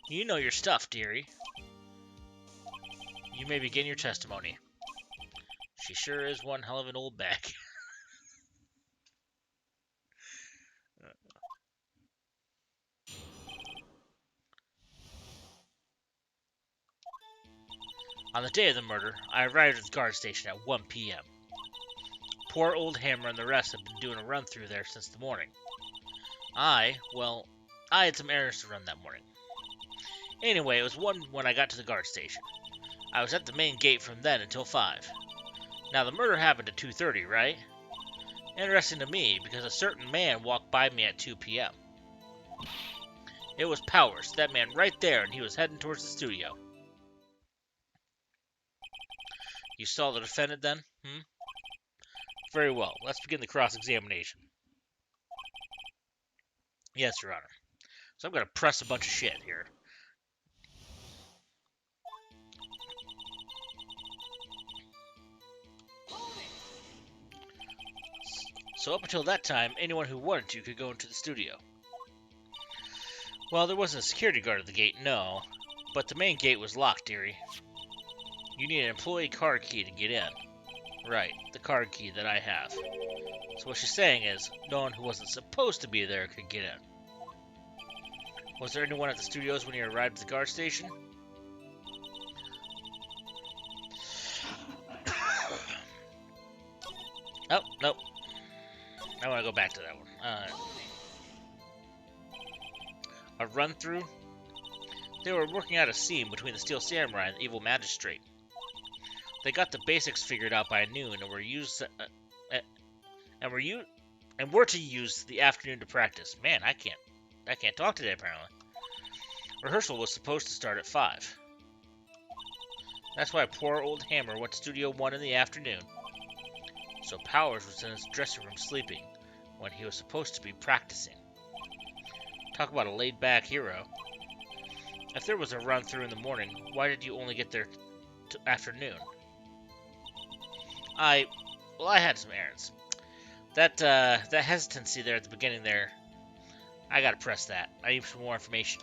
You know your stuff, dearie. You may begin your testimony. She sure is one hell of an old bag. On the day of the murder, I arrived at the guard station at 1 p.m. Poor old Hammer and the rest have been doing a run-through there since the morning. I had some errands to run that morning. Anyway, it was 1 when I got to the guard station. I was at the main gate from then until 5. Now, the murder happened at 2:30, right? Interesting to me, because a certain man walked by me at 2 p.m. It was Powers, that man right there, and he was heading towards the studio. You saw the defendant then? Very well. Let's begin the cross-examination. Yes, Your Honor. So I'm going to press a bunch of shit here. So up until that time, anyone who wanted to could go into the studio. Well, there wasn't a security guard at the gate, no. But the main gate was locked, dearie. You need an employee card key to get in. Right, the card key that I have. So what she's saying is, no one who wasn't supposed to be there could get in. Was there anyone at the studios when you arrived at the guard station? Oh, nope. I want to go back to that one. A run-through? They were working out a scene between the Steel Samurai and the Evil Magistrate. They got the basics figured out by noon and were to use the afternoon to practice. Man, I can't talk today apparently. Rehearsal was supposed to start at 5. That's why poor old Hammer went to Studio 1 in the afternoon. So Powers was in his dressing room sleeping when he was supposed to be practicing. Talk about a laid-back hero. If there was a run-through in the morning, why did you only get there afternoon? I had some errands. That hesitancy there at the beginning there, I gotta press that. I need some more information.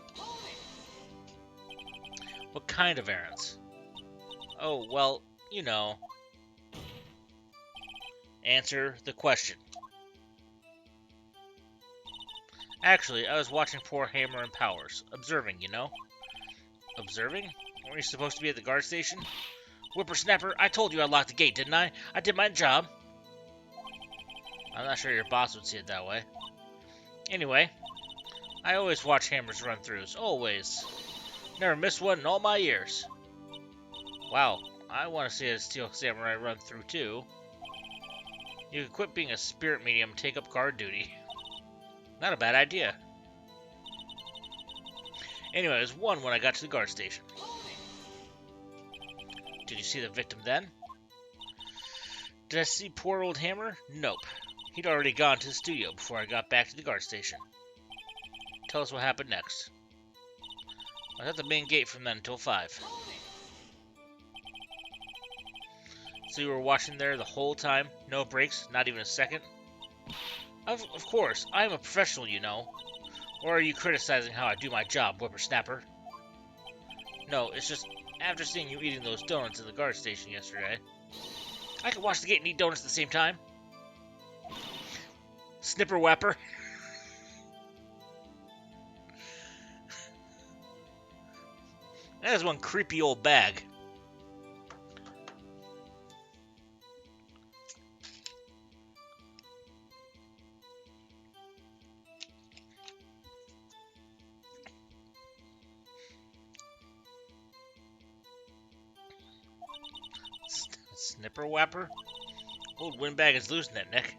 What kind of errands? Oh, well, you know. Answer the question. Actually, I was watching poor Hammer and Powers. Observing, you know? Observing? Weren't you supposed to be at the guard station? Whippersnapper, I told you I locked the gate, didn't I? I did my job. I'm not sure your boss would see it that way. Anyway, I always watch Hammer's run-throughs. Always. Never missed one in all my years. Wow, I want to see a Steel Samurai run-through too. You could quit being a spirit medium and take up guard duty. Not a bad idea. Anyway, it was 1 when I got to the guard station. Did you see the victim then? Did I see poor old Hammer? Nope. He'd already gone to the studio before I got back to the guard station. Tell us what happened next. I was at the main gate from then until 5. So you were watching there the whole time? No breaks? Not even a second? Of course. I am a professional, you know. Or are you criticizing how I do my job, whippersnapper? No, it's just after seeing you eating those donuts in the guard station yesterday. I can watch the gate and eat donuts at the same time. Snipper whapper. That is one creepy old bag. Snipper whapper? Old windbag is losing it, Nick.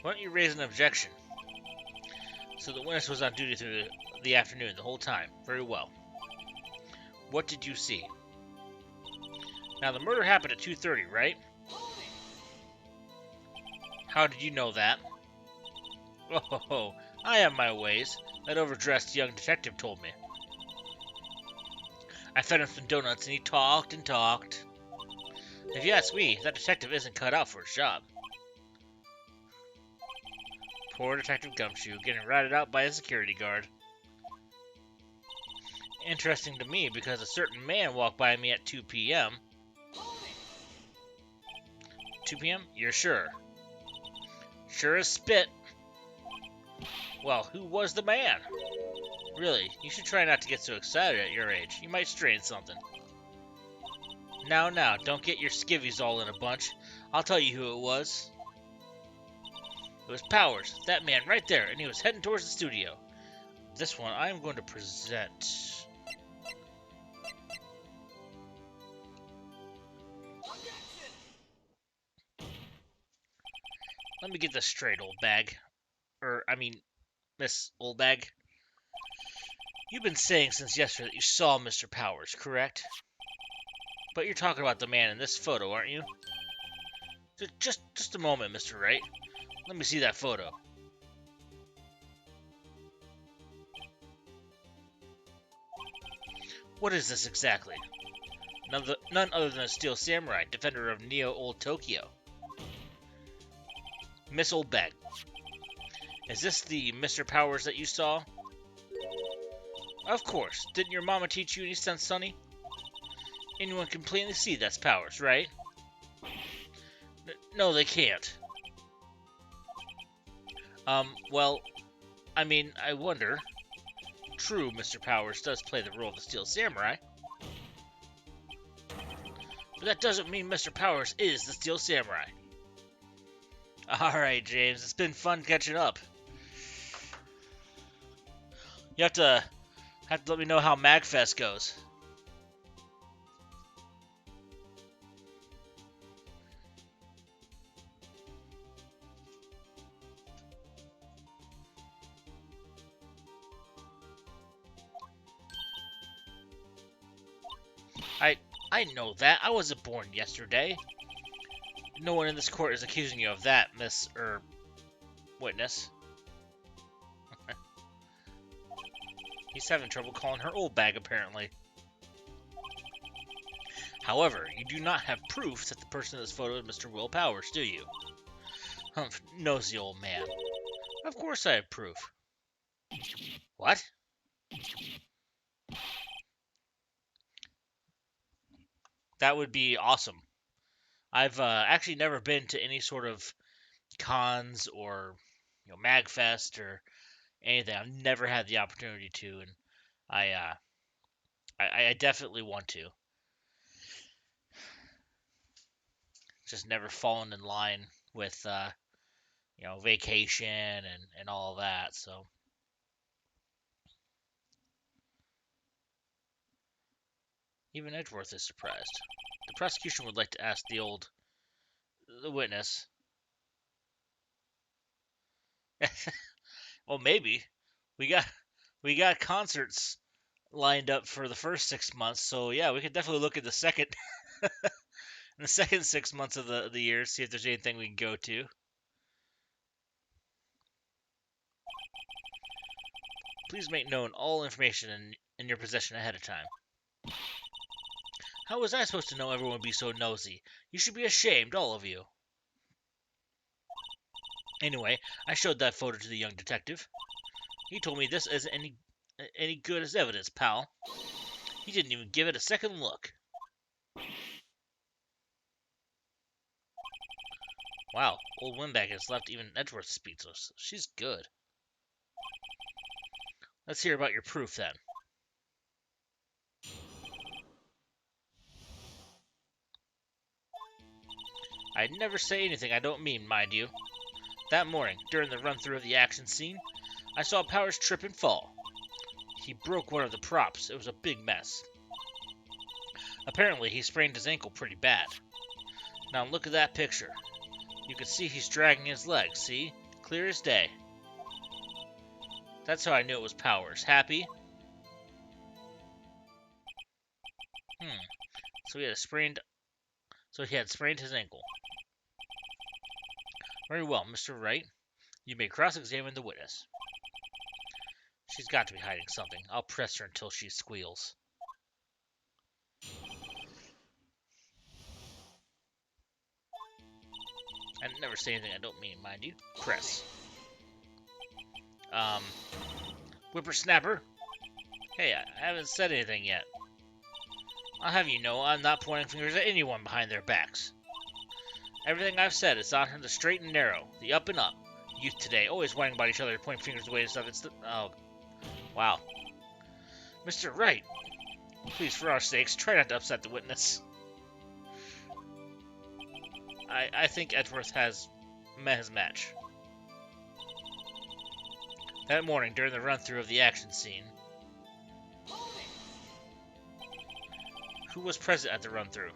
Why don't you raise an objection? So the witness was on duty through the afternoon, the whole time. Very well. What did you see? Now, the murder happened at 2:30, right? How did you know that? Oh, I have my ways. That overdressed young detective told me. I fed him some donuts and he talked and talked. If you ask me, that detective isn't cut out for his job. Poor Detective Gumshoe, getting ratted out by a security guard. Interesting to me because a certain man walked by me at 2 p.m. 2 p.m.? You're sure? Sure as spit. Well, who was the man? Really, you should try not to get so excited at your age. You might strain something. Now, don't get your skivvies all in a bunch. I'll tell you who it was. It was Powers, that man right there, and he was heading towards the studio. This one I'm going to present. Let me get this straight, old bag. Miss Old Bag. You've been saying since yesterday that you saw Mr. Powers, correct? But you're talking about the man in this photo, aren't you? Just a moment, Mr. Wright. Let me see that photo. What is this exactly? None other than a Steel Samurai, defender of Neo Old Tokyo. Miss Old Bag. Is this the Mr. Powers that you saw? Of course. Didn't your mama teach you any sense, sonny? Anyone can plainly see that's Powers, right? No, they can't. Well, I wonder. True, Mr. Powers does play the role of the Steel Samurai. But that doesn't mean Mr. Powers is the Steel Samurai. Alright, James, it's been fun catching up. You have to let me know how MagFest goes. I know that. I wasn't born yesterday. No one in this court is accusing you of that, Miss, witness. He's having trouble calling her old bag, apparently. However, you do not have proof that the person in this photo is Mr. Will Powers, do you? Humph, nosy old man. Of course I have proof. What? That would be awesome. I've actually never been to any sort of cons or MagFest or anything. I've never had the opportunity to, and I I definitely want to. Just never fallen in line with vacation and all that. So even Edgeworth is surprised. The prosecution would like to ask the witness. Well, maybe we got concerts lined up for the first 6 months, so yeah, we could definitely look at the second in the second 6 months of the year, see if there's anything we can go to. Please make known all information in your possession ahead of time. How was I supposed to know everyone would be so nosy? You should be ashamed, all of you. Anyway, I showed that photo to the young detective. He told me this isn't any good as evidence, pal. He didn't even give it a second look. Wow, old Windbag has left even Edgeworth speechless. She's good. Let's hear about your proof, then. I'd never say anything I don't mean, mind you. That morning, during the run-through of the action scene, I saw Powers trip and fall. He broke one of the props. It was a big mess. Apparently, he sprained his ankle pretty bad. Now look at that picture. You can see he's dragging his legs, see? Clear as day. That's how I knew it was Powers. Happy? So he had sprained his ankle. Very well, Mr. Wright. You may cross-examine the witness. She's got to be hiding something. I'll press her until she squeals. I never say anything I don't mean, mind you. Press. Whippersnapper? Hey, I haven't said anything yet. I'll have you know I'm not pointing fingers at anyone behind their backs. Everything I've said is on the straight and narrow, the up and up. Youth today, always whining about each other, pointing fingers away and stuff. Oh, wow. Mr. Wright, please, for our sakes, try not to upset the witness. I think Edgeworth has met his match. That morning, during the run-through of the action scene, who was present at the run-through?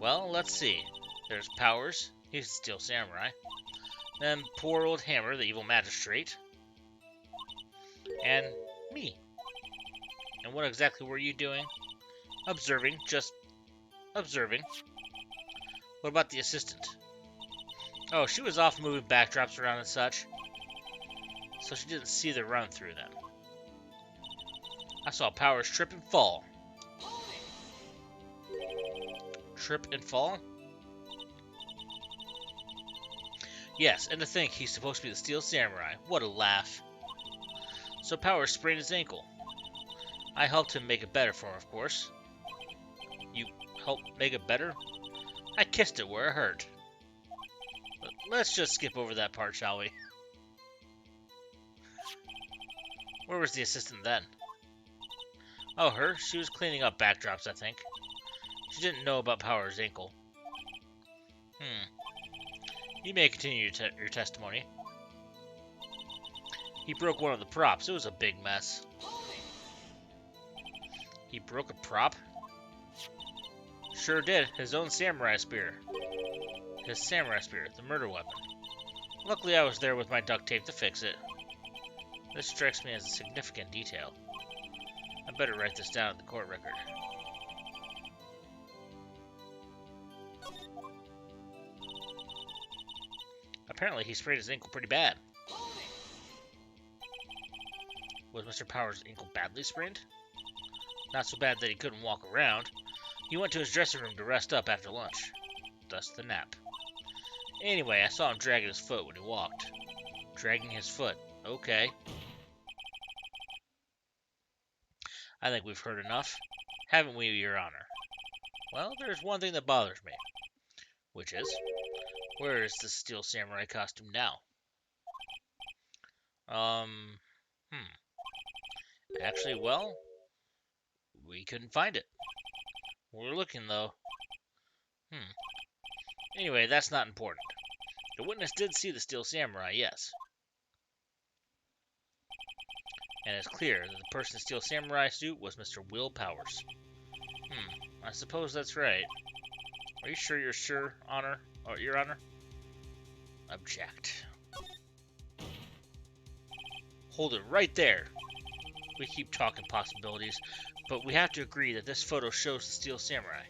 Well, let's see. There's Powers, he's a Steel Samurai. Then poor old Hammer, the evil magistrate. And me. And what exactly were you doing? Observing, just observing. What about the assistant? Oh, she was off moving backdrops around and such. So she didn't see the run-through then. I saw Powers trip and fall. Trip and fall? Yes, and to think he's supposed to be the Steel Samurai. What a laugh. So Powers sprained his ankle. I helped him make it better for him, of course. You helped make it better? I kissed it where it hurt. But let's just skip over that part, shall we? Where was the assistant then? Oh, her? She was cleaning up backdrops, I think. She didn't know about Powers' ankle. You may continue your testimony. He broke one of the props. It was a big mess. He broke a prop? Sure did. His own samurai spear. His samurai spear, the murder weapon. Luckily, I was there with my duct tape to fix it. This strikes me as a significant detail. I better write this down in the court record. Apparently he sprained his ankle pretty bad. Was Mr. Powers' ankle badly sprained? Not so bad that he couldn't walk around. He went to his dressing room to rest up after lunch. Thus the nap. Anyway, I saw him dragging his foot when he walked. Dragging his foot. Okay. I think we've heard enough. Haven't we, Your Honor? Well, there's one thing that bothers me. Which is, where is the Steel Samurai costume now? Actually, well, we couldn't find it. We're looking, though. Anyway, that's not important. The witness did see the Steel Samurai, yes. And it's clear that the person in the Steel Samurai suit was Mr. Will Powers. I suppose that's right. Are you sure you're sure, Your Honor? Object. Hold it right there. We keep talking possibilities, but we have to agree that this photo shows the Steel Samurai.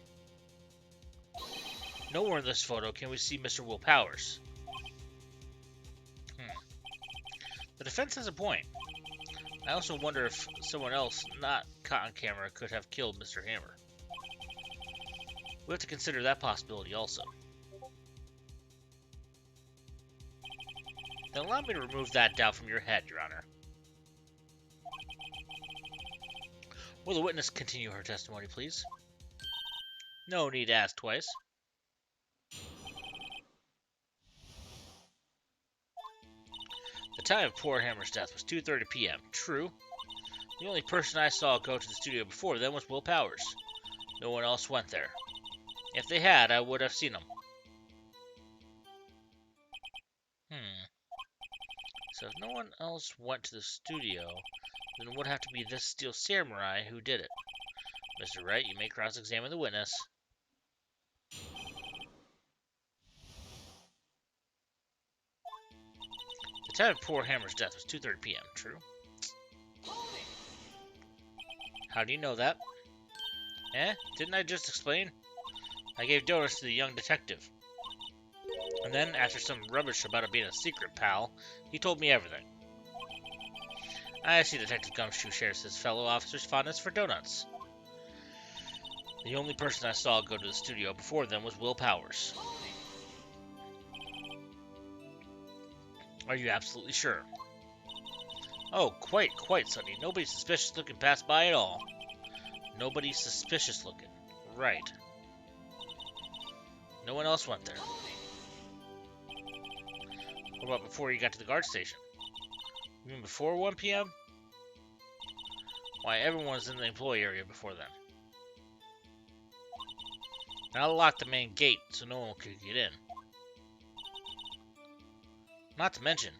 Nowhere in this photo can we see Mr. Will Powers. The defense has a point. I also wonder if someone else not caught on camera could have killed Mr. Hammer. We have to consider that possibility also. Then allow me to remove that doubt from your head, Your Honor. Will the witness continue her testimony, please? No need to ask twice. The time of poor Hammer's death was 2:30 p.m. True. The only person I saw go to the studio before then was Will Powers. No one else went there. If they had, I would have seen them. So if no one else went to the studio, then it would have to be this Steel Samurai who did it. Mr. Wright, you may cross-examine the witness. The time of poor Hammer's death was 2:30 p.m. True. How do you know that? Didn't I just explain? I gave donuts to the young detective. And then, after some rubbish about it being a secret, pal, he told me everything. I see Detective Gumshoe shares his fellow officer's fondness for donuts. The only person I saw go to the studio before them was Will Powers. Are you absolutely sure? Oh, quite, Sonny. Nobody suspicious looking passed by at all. Nobody suspicious looking. Right. No one else went there. What about before you got to the guard station? You mean before 1 p.m.? Why, everyone was in the employee area before then. And I locked the main gate so no one could get in. Not to mention,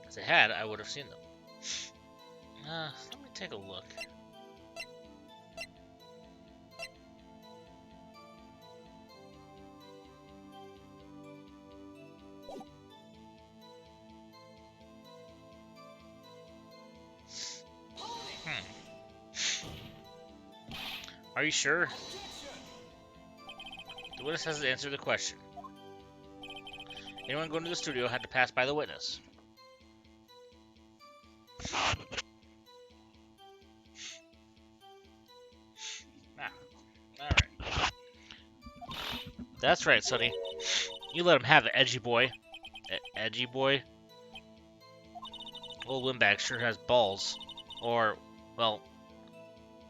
if they had, I would have seen them. Let me take a look. Are you sure? The witness hasn't answered the question. Anyone going to the studio had to pass by the witness. Alright. That's right, Sonny. You let him have it, edgy boy. Edgy boy? Old Windbag sure has balls. Or, well,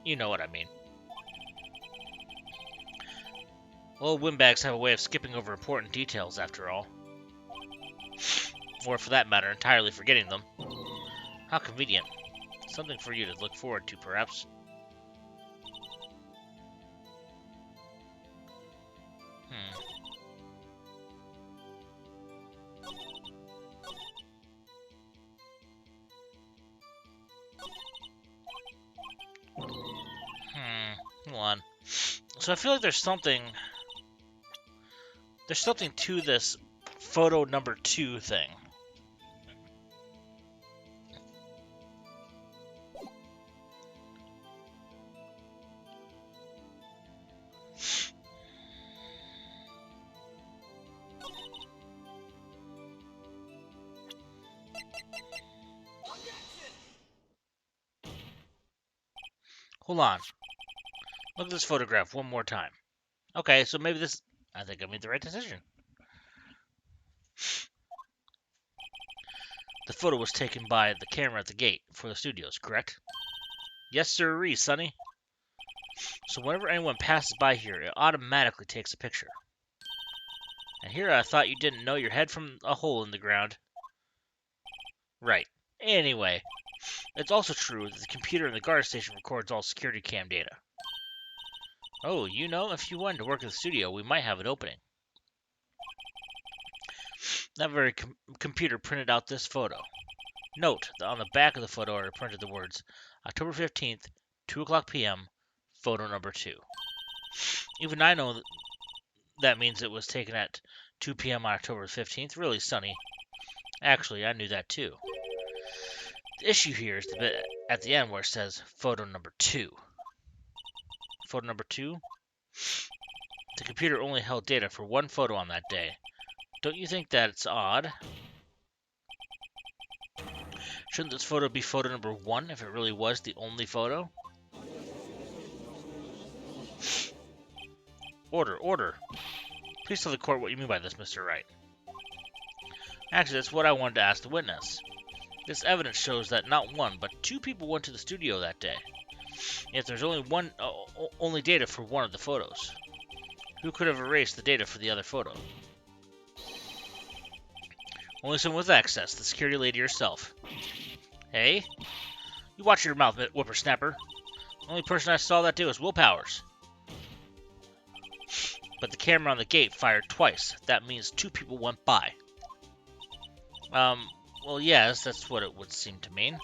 you know what I mean. Old windbags have a way of skipping over important details, after all. Or, for that matter, entirely forgetting them. How convenient. Something for you to look forward to, perhaps. Hold on. So I feel like there's something to this photo number 2 thing. Hold on. Look at this photograph one more time. Okay, so maybe this... I think I made the right decision. The photo was taken by the camera at the gate for the studios, correct? Yes, sirree, Sonny. So whenever anyone passes by here, it automatically takes a picture. And here I thought you didn't know your head from a hole in the ground. Right. Anyway, it's also true that the computer in the guard station records all security cam data. Oh, you know, if you wanted to work in the studio, we might have an opening. That very computer printed out this photo. Note that on the back of the photo are printed the words, October 15th, 2 o'clock p.m., photo number 2. Even I know that means it was taken at 2 p.m. on October 15th. Really, Sonny. Actually, I knew that too. The issue here is the bit at the end where it says photo number 2. Photo number 2? The computer only held data for one photo on that day. Don't you think that's odd? Shouldn't this photo be photo number 1 if it really was the only photo? Order, order. Please tell the court what you mean by this, Mr. Wright. Actually, that's what I wanted to ask the witness. This evidence shows that not one, but 2 people went to the studio that day. Yet there's only data for one of the photos. Who could have erased the data for the other photo? Only someone with access, the security lady herself. Hey? You watch your mouth, whippersnapper. The only person I saw that day was Will Powers. But the camera on the gate fired twice. That means 2 people went by. Well, yes, that's what it would seem to mean.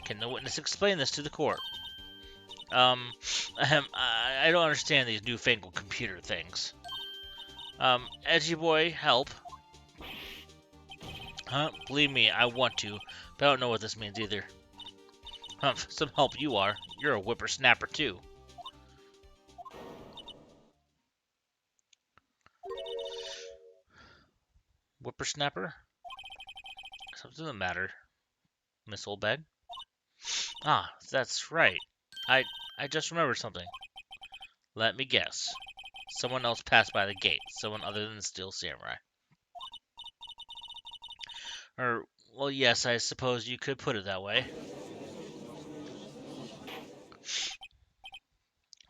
Can the witness explain this to the court? I don't understand these newfangled computer things. Edgy boy, help. Huh? Believe me, I want to, but I don't know what this means either. Humph, some help you are. You're a whippersnapper, too. Whippersnapper? Something the matter, Miss Oldbag? Ah, that's right. I just remembered something. Let me guess. Someone else passed by the gate. Someone other than the Steel Samurai. Well, yes, I suppose you could put it that way.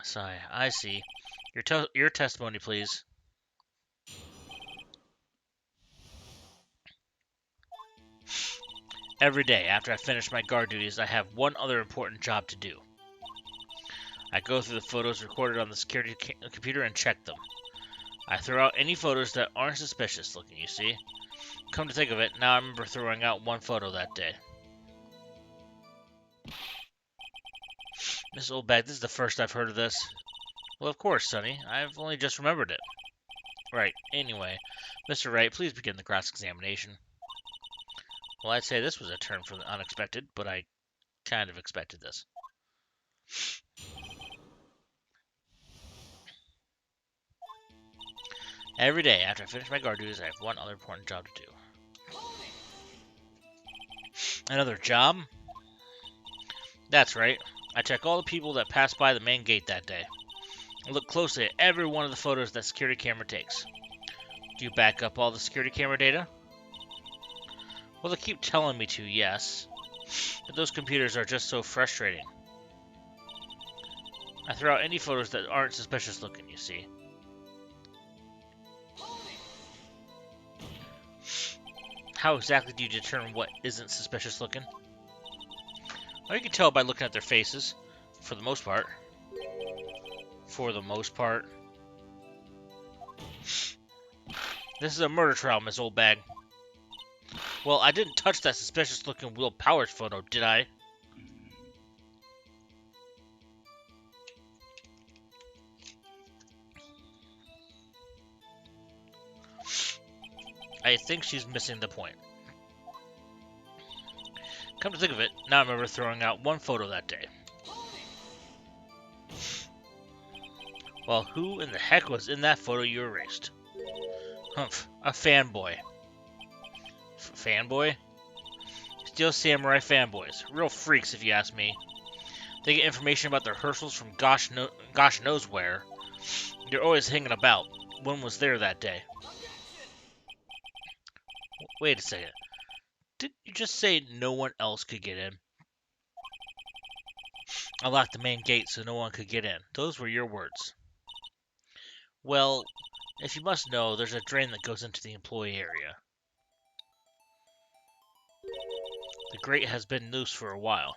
Sigh, I see. Your testimony, please. Every day, after I finish my guard duties, I have one other important job to do. I go through the photos recorded on the security computer and check them. I throw out any photos that aren't suspicious looking, you see. Come to think of it, now I remember throwing out one photo that day. Miss Oldbag, this is the first I've heard of this. Well, of course, Sonny. I've only just remembered it. Right, anyway. Mr. Wright, please begin the cross-examination. Well, I'd say this was a turn from the unexpected, but I kind of expected this. Every day, after I finish my guard duties, I have one other important job to do. Another job? That's right. I check all the people that pass by the main gate that day. I look closely at every one of the photos that security camera takes. Do you back up all the security camera data? Well, they keep telling me to, yes. But those computers are just so frustrating. I throw out any photos that aren't suspicious looking, you see. How exactly do you determine what isn't suspicious looking? Well, you can tell by looking at their faces, for the most part. For the most part. This is a murder trial, Miss Oldbag. Well, I didn't touch that suspicious-looking Will Powers photo, did I? I think she's missing the point. Come to think of it, now I remember throwing out one photo that day. Well, who in the heck was in that photo you erased? Humph, a fanboy. Fanboy? Steel Samurai fanboys. Real freaks, if you ask me. They get information about their rehearsals from gosh knows where. They're always hanging about. One was there that day. Wait a second. Didn't you just say no one else could get in? I locked the main gate so no one could get in. Those were your words. Well, if you must know, there's a drain that goes into the employee area. The grate has been loose for a while.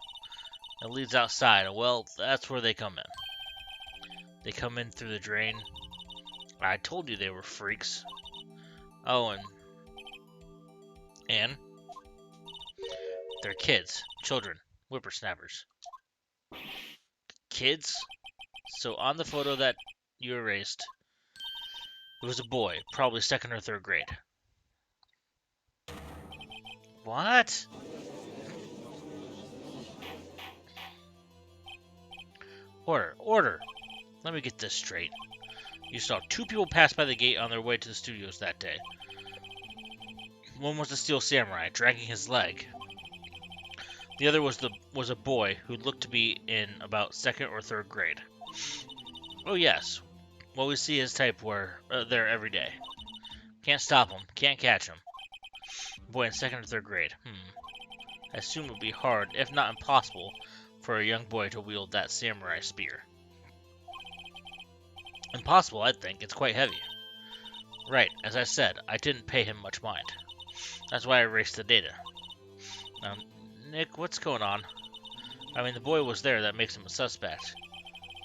It leads outside. Well, that's where they come in. They come in through the drain. I told you they were freaks. Oh, and they're kids, children, whippersnappers. Kids? So on the photo that you erased, it was a boy, probably 2nd or 3rd grade. What? Order. Let me get this straight. You saw 2 people pass by the gate on their way to the studios that day. One was the Steel Samurai, dragging his leg. The other was a boy who looked to be in about 2nd or 3rd grade. Oh yes, well we see his type were there every day. Can't stop him, can't catch him. Boy in 2nd or 3rd grade. I assume it would be hard, if not impossible, for a young boy to wield that samurai spear. Impossible, I'd think. It's quite heavy. Right, as I said, I didn't pay him much mind. That's why I erased the data. Now, Nick, what's going on? I mean, the boy was there, that makes him a suspect.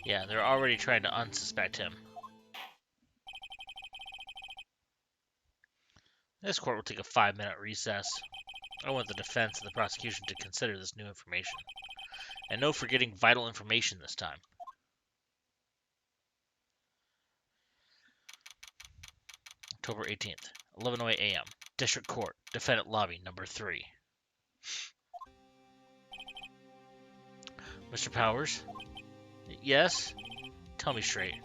Yeah, they're already trying to unsuspect him. This court will take a 5-minute recess. I want the defense and the prosecution to consider this new information. And no forgetting vital information this time. October 18th, 11:08 a.m. District Court, Defendant Lobby, number 3. Mr. Powers? Yes? Tell me straight.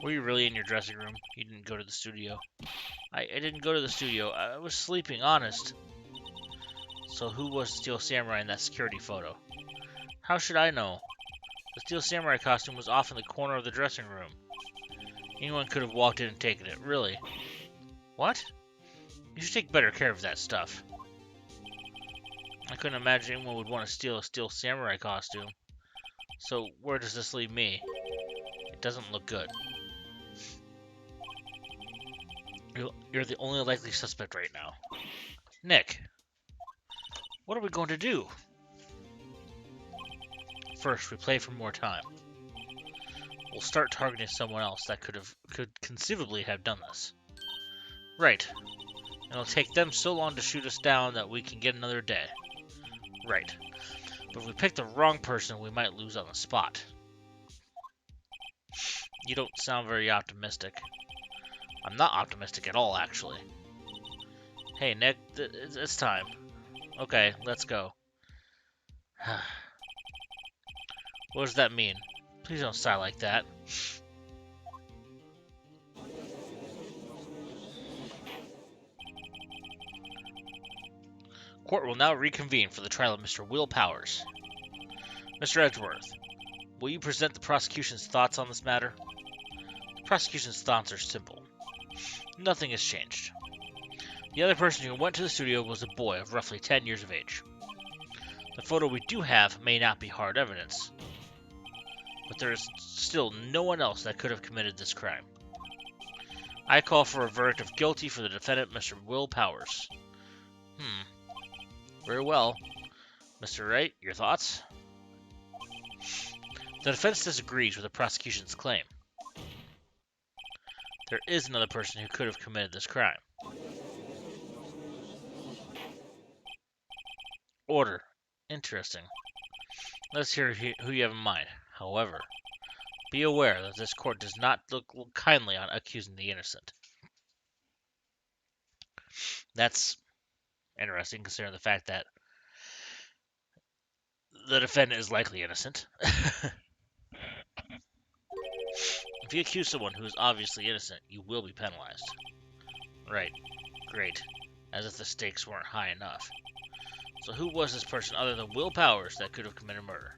Were you really in your dressing room? You didn't go to the studio? I didn't go to the studio. I was sleeping, honest. So who was the Steel Samurai in that security photo? How should I know? The Steel Samurai costume was off in the corner of the dressing room. Anyone could have walked in and taken it, really. What? You should take better care of that stuff. I couldn't imagine anyone would want to steal a Steel Samurai costume. So where does this leave me? It doesn't look good. You're the only likely suspect right now. Nick, what are we going to do? First, we play for more time. We'll start targeting someone else that could conceivably have done this. Right. And it'll take them so long to shoot us down that we can get another day. Right. But if we pick the wrong person, we might lose on the spot. You don't sound very optimistic. I'm not optimistic at all, actually. Hey, Nick, it's time. Okay, let's go. What does that mean? Please don't sigh like that. Court will now reconvene for the trial of Mr. Will Powers. Mr. Edgeworth, will you present the prosecution's thoughts on this matter? The prosecution's thoughts are simple. Nothing has changed. The other person who went to the studio was a boy of roughly 10 years of age. The photo we do have may not be hard evidence, but there is still no one else that could have committed this crime. I call for a verdict of guilty for the defendant, Mr. Will Powers. Very well. Mr. Wright, your thoughts? The defense disagrees with the prosecution's claim. There is another person who could have committed this crime. Order. Interesting. Let's hear who you have in mind. However, be aware that this court does not look kindly on accusing the innocent. That's interesting, considering the fact that the defendant is likely innocent. If you accuse someone who is obviously innocent, you will be penalized. Right. Great. As if the stakes weren't high enough. So who was this person other than Will Powers that could have committed murder?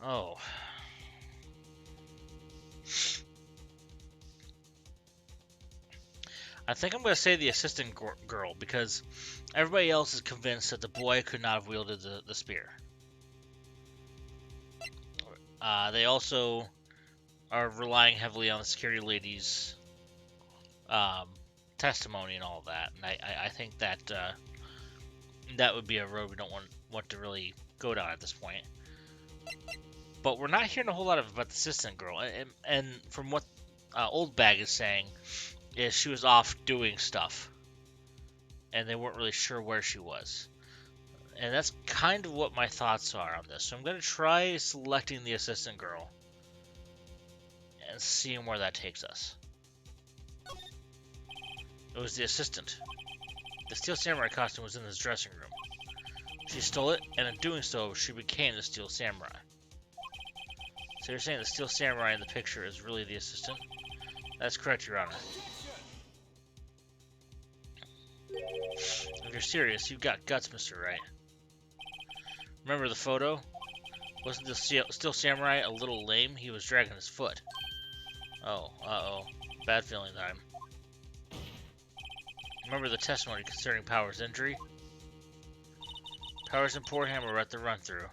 Oh. I think I'm going to say the assistant girl, because everybody else is convinced that the boy could not have wielded the spear. They also are relying heavily on the security lady's testimony and all that. And I think that that would be a road we don't want to really go down at this point. But we're not hearing a whole lot about the assistant girl. And from what Old Bag is saying, is she was off doing stuff. And they weren't really sure where she was. And that's kind of what my thoughts are on this. So I'm going to try selecting the assistant girl. And seeing where that takes us. It was the assistant. The Steel Samurai costume was in his dressing room. She stole it, and in doing so, she became the Steel Samurai. So you're saying the Steel Samurai in the picture is really the assistant? That's correct, Your Honor. If you're serious, you've got guts, Mr. Wright. Remember the photo? Wasn't the Steel Samurai a little lame? He was dragging his foot. Oh, uh-oh. Bad feeling time. Remember the testimony concerning Powers' injury? Powers and poor Hammer were at the run-through.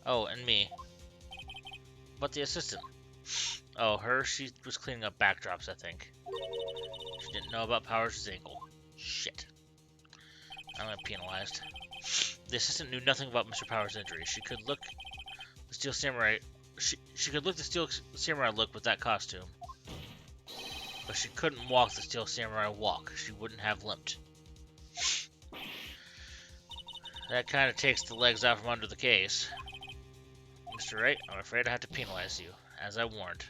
Oh, and me. But the assistant. Oh, her? She was cleaning up backdrops, I think. She didn't know about Powers' ankle. Shit. I'm gonna penalized. The assistant knew nothing about Mr. Powers' injury. She could look the Steel Samurai. She could look the Steel Samurai look with that costume. But she couldn't walk the Steel Samurai walk. She wouldn't have limped. That kind of takes the legs out from under the case. Mr. Wright, I'm afraid I have to penalize you, as I warned.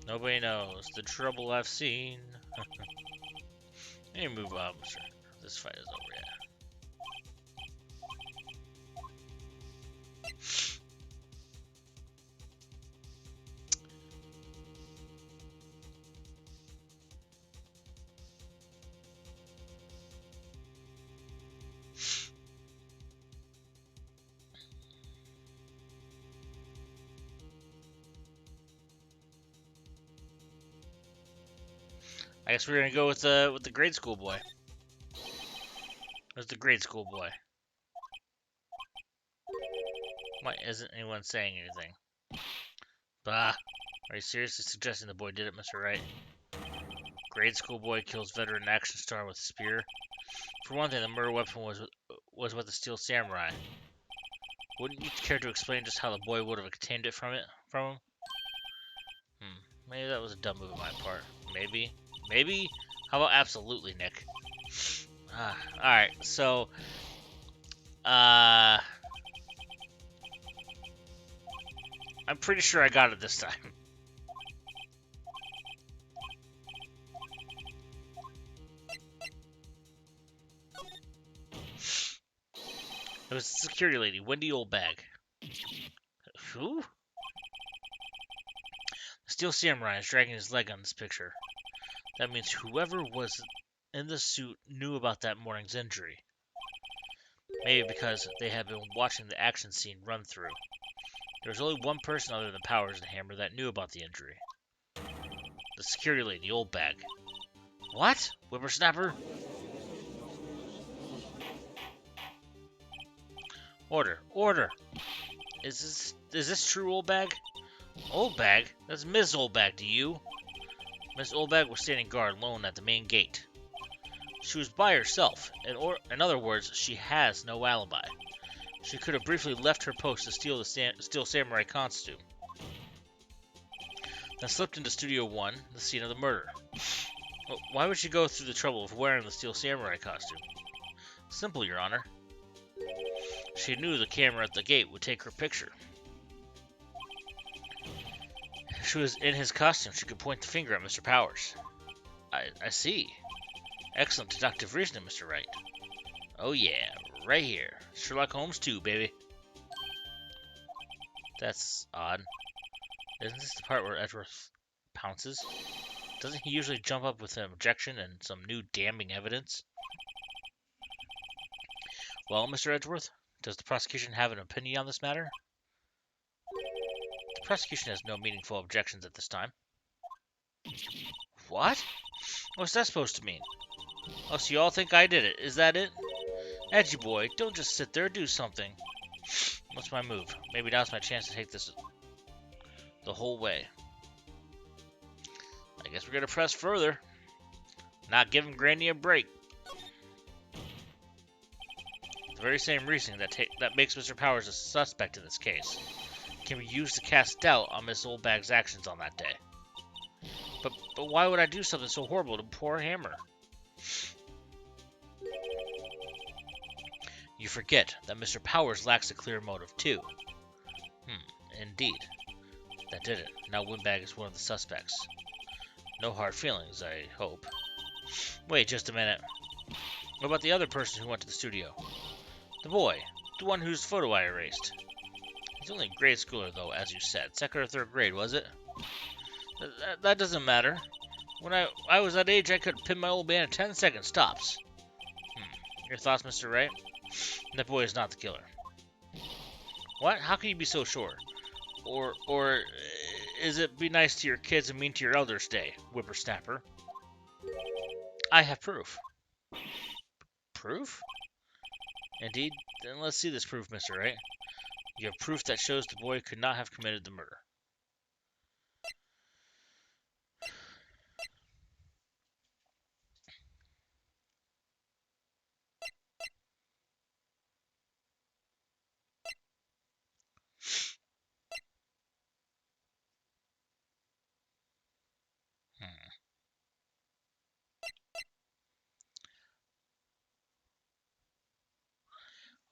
Nobody knows the trouble I've seen. Let me move on, Mr. This fight is over yet. I guess we're gonna go with the grade school boy. Where's the grade school boy? Why isn't anyone saying anything? Bah! Are you seriously suggesting the boy did it, Mr. Wright? Grade school boy kills veteran action star with spear. For one thing, the murder weapon was with the Steel Samurai. Wouldn't you care to explain just how the boy would have obtained it from him? Maybe that was a dumb move on my part. Maybe. Maybe? How about absolutely, Nick? Alright, so... I'm pretty sure I got it this time. It was the security lady, Wendy Oldbag. Who? The Steel Samurai is dragging his leg on this picture. That means whoever was in the suit knew about that morning's injury. Maybe because they had been watching the action scene run through. There was only one person other than Powers and Hammer that knew about the injury. The security lady, Oldbag. What? Whippersnapper? Order. Order! Is this true, Oldbag? Oldbag? That's Miss Oldbag to you. Miss Oldbag was standing guard alone at the main gate. She was by herself. In other words, she has no alibi. She could have briefly left her post to steal the Steel Samurai costume. Then slipped into Studio 1, the scene of the murder. Well, why would she go through the trouble of wearing the Steel Samurai costume? Simple, Your Honor. She knew the camera at the gate would take her picture. If she was in his costume, she could point the finger at Mr. Powers. I see. Excellent deductive reasoning, Mr. Wright. Oh yeah, right here. Sherlock Holmes 2, baby. That's odd. Isn't this the part where Edgeworth pounces? Doesn't he usually jump up with an objection and some new damning evidence? Well, Mr. Edgeworth, does the prosecution have an opinion on this matter? The prosecution has no meaningful objections at this time. What? What's that supposed to mean? Oh, so you all think I did it, is that it? Edgy boy, don't just sit there, do something. What's my move? Maybe now's my chance to take this the whole way. I guess we're gonna press further. Not giving Granny a break. The very same reasoning that makes Mr. Powers a suspect in this case can be used to cast doubt on Miss Oldbag's actions on that day. But why would I do something so horrible to poor Hammer? You forget that Mr. Powers lacks a clear motive, too. Indeed. That did it. Now Windbag is one of the suspects. No hard feelings, I hope. Wait just a minute. What about the other person who went to the studio? The boy. The one whose photo I erased. He's only a grade schooler, though, as you said. Second or third grade, was it? That doesn't matter. When I was that age, I could pin my old man in 10-second stops. Your thoughts, Mr. Wright? That boy is not the killer. What? How can you be so sure? Or is it be nice to your kids and mean to your elders day, whippersnapper? I have proof. Proof? Indeed? Then let's see this proof, Mr. Wright. You have proof that shows the boy could not have committed the murder.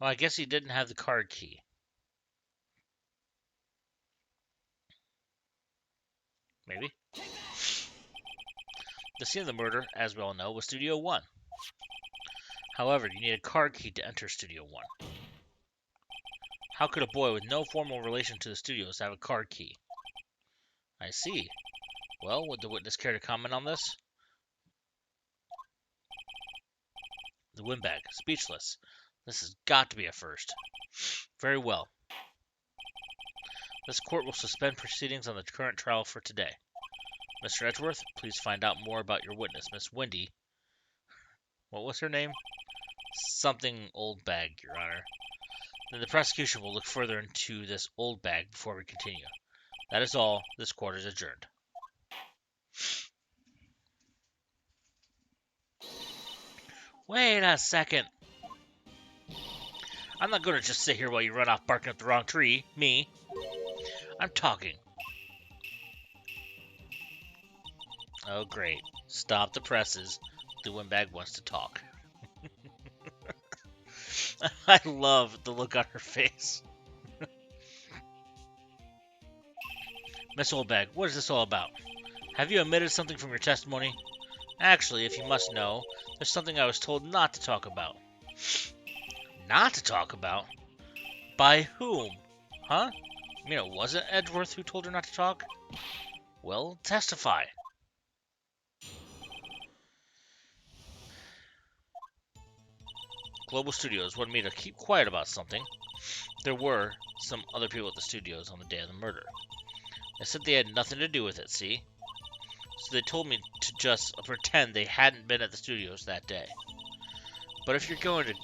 Well, I guess he didn't have the card key. Maybe. The scene of the murder, as we all know, was Studio 1. However, you need a card key to enter Studio 1. How could a boy with no formal relation to the studios have a card key? I see. Well, would the witness care to comment on this? The Windbag, speechless. This has got to be a first. Very well. This court will suspend proceedings on the current trial for today. Mr. Edgeworth, please find out more about your witness, Miss Wendy. What was her name? Something Oldbag, Your Honor. Then the prosecution will look further into this old bag before we continue. That is all. This court is adjourned. Wait a second. I'm not going to just sit here while you run off barking up the wrong tree. Me. I'm talking. Oh, great. Stop the presses. The Windbag wants to talk. I love the look on her face. Miss Oldbag, what is this all about? Have you omitted something from your testimony? Actually, if you must know, there's something I was told not to talk about. Not to talk about? By whom? Huh? You mean it wasn't Edgeworth who told her not to talk? Well, testify. Global Studios wanted me to keep quiet about something. There were some other people at the studios on the day of the murder. They said they had nothing to do with it, see? So they told me to just pretend they hadn't been at the studios that day. But if you're going to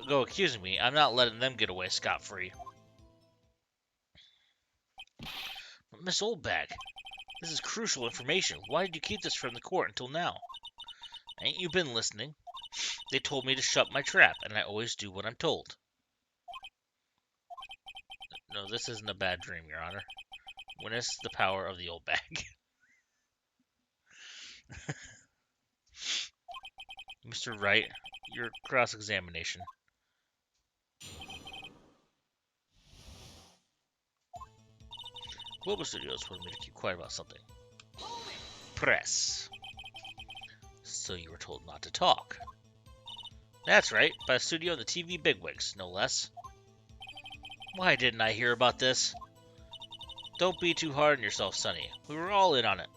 go accusing me, I'm not letting them get away scot-free. But Miss Oldbag, this is crucial information. Why did you keep this from the court until now? Ain't you been listening? They told me to shut my trap, and I always do what I'm told. No, this isn't a bad dream, Your Honor. Witness the power of the old bag. Mr. Wright, your cross-examination. Global Studios wanted me to keep quiet about something. Press. So you were told not to talk. That's right, by the studio and the TV bigwigs, no less. Why didn't I hear about this? Don't be too hard on yourself, Sonny. We were all in on it.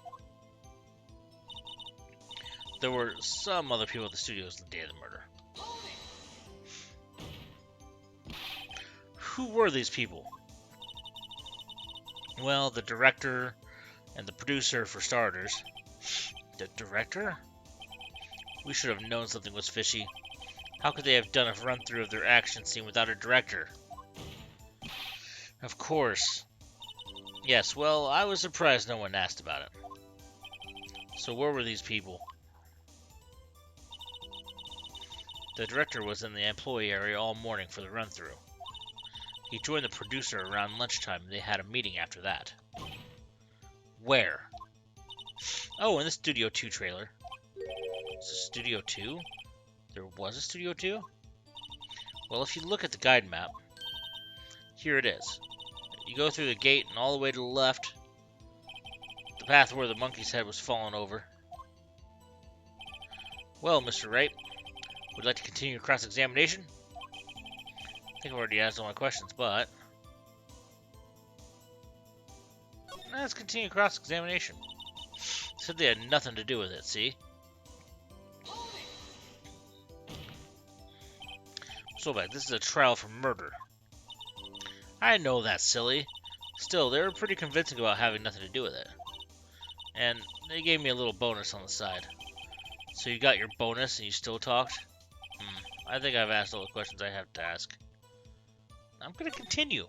There were some other people at the studios the day of the murder. Who were these people? Well, the director and the producer, for starters. The director? We should have known something was fishy. How could they have done a run-through of their action scene without a director? Of course. Yes, well, I was surprised no one asked about it. So where were these people? The director was in the employee area all morning for the run-through. He joined the producer around lunchtime and they had a meeting after that. Where? Oh, in the Studio 2 trailer. Is it Studio 2? There was a Studio 2? Well, if you look at the guide map, here it is. You go through the gate and all the way to the left, the path where the monkey's head was fallen over. Well, Mr. Wright, would you like to continue your cross-examination? I think I've already asked all my questions, but let's continue cross-examination. Said they had nothing to do with it, see? So back, this is a trial for murder. I know that's silly. Still, they were pretty convincing about having nothing to do with it. And they gave me a little bonus on the side. So you got your bonus and you still talked? I think I've asked all the questions I have to ask. I'm gonna continue.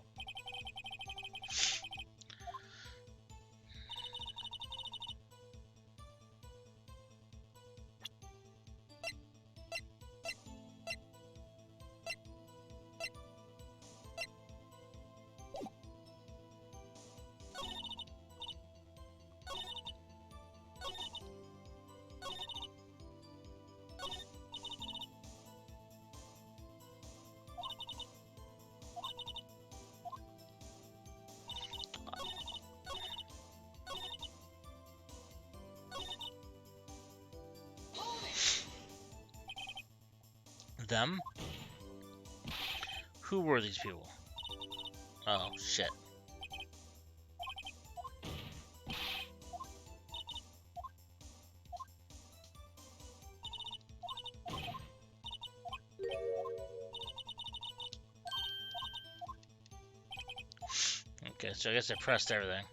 Them? Who were these people? Oh, shit. Okay, so I guess I pressed everything.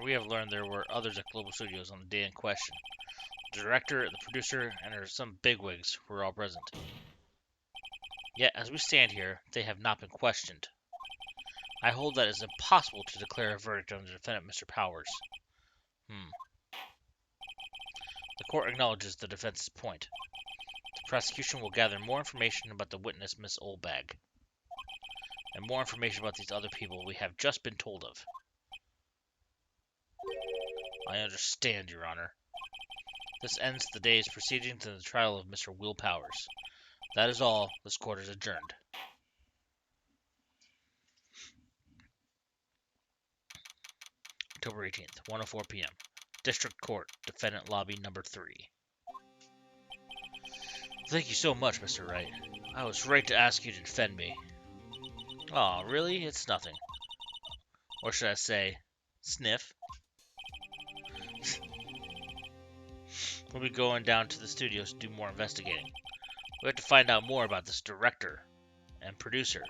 We have learned there were others at Global Studios on the day in question. The director, the producer, and there are some bigwigs who were all present. Yet, as we stand here, they have not been questioned. I hold that it is impossible to declare a verdict on the defendant, Mr. Powers. The court acknowledges the defense's point. The prosecution will gather more information about the witness, Miss Oldbag, and more information about these other people we have just been told of. I understand, Your Honor. This ends the day's proceedings in the trial of Mr. Will Powers. That is all. This court is adjourned. October 18th, 1:04 p.m. District Court, Defendant Lobby Number 3. Thank you so much, Mr. Wright. I was right to ask you to defend me. Aw, really? It's nothing. Or should I say, sniff? We'll be going down to the studios to do more investigating. We have to find out more about this director and producer.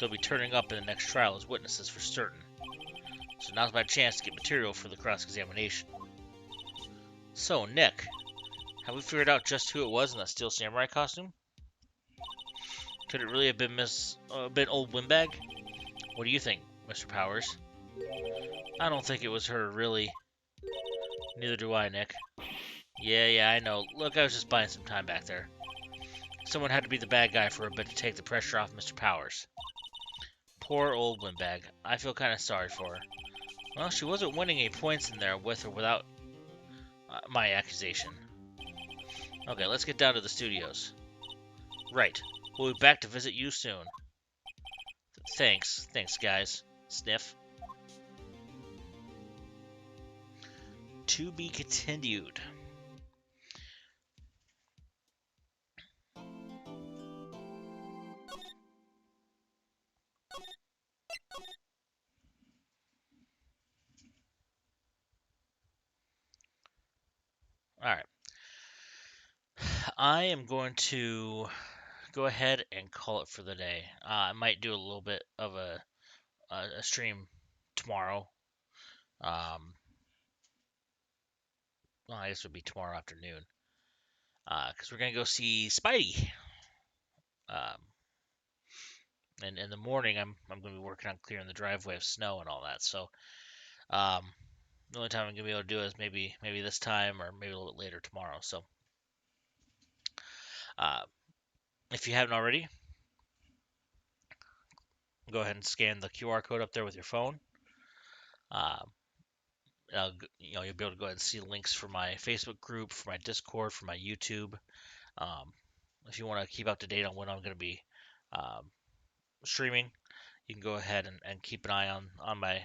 They'll be turning up in the next trial as witnesses for certain. So now's my chance to get material for the cross-examination. So, Nick, have we figured out just who it was in that Steel Samurai costume? Could it really have been Old Windbag? What do you think, Mr. Powers? I don't think it was her, really. Neither do I, Nick. Yeah, I know. Look, I was just buying some time back there. Someone had to be the bad guy for a bit to take the pressure off Mr. Powers. Poor old Windbag. I feel kind of sorry for her. Well, she wasn't winning any points in there with or without my accusation. Okay, let's get down to the studios. Right. We'll be back to visit you soon. Thanks. Thanks, guys. Sniff. To be continued. Alright. I am going to go ahead and call it for the day. I might do a little bit of a stream tomorrow. Well, I guess it would be tomorrow afternoon. Because we're going to go see Spidey. Um, and in the morning, I'm going to be working on clearing the driveway of snow and all that. So, um, the only time I'm going to be able to do it is maybe this time or maybe a little bit later tomorrow. So, uh, if you haven't already, go ahead and scan the QR code up there with your phone. Um, you'll be able to go ahead and see links for my Facebook group, for my Discord, for my YouTube. Um, if you want to keep up to date on when I'm going to be um, streaming, you can go ahead and keep an eye on my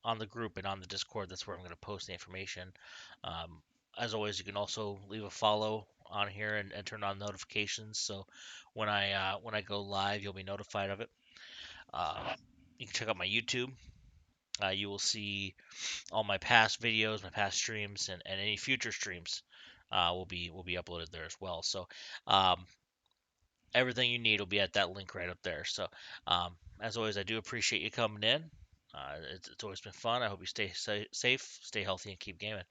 on the group and on the Discord. That's where I'm going to post the information. Um, as always, you can also leave a follow on here and turn on notifications. So when I go live, you'll be notified of it. Uh, you can check out my YouTube. You will see all my past videos, my past streams, and any future streams will be uploaded there as well. So um, everything you need will be at that link right up there. So as always, I do appreciate you coming in. It's always been fun. I hope you stay safe, stay healthy, and keep gaming.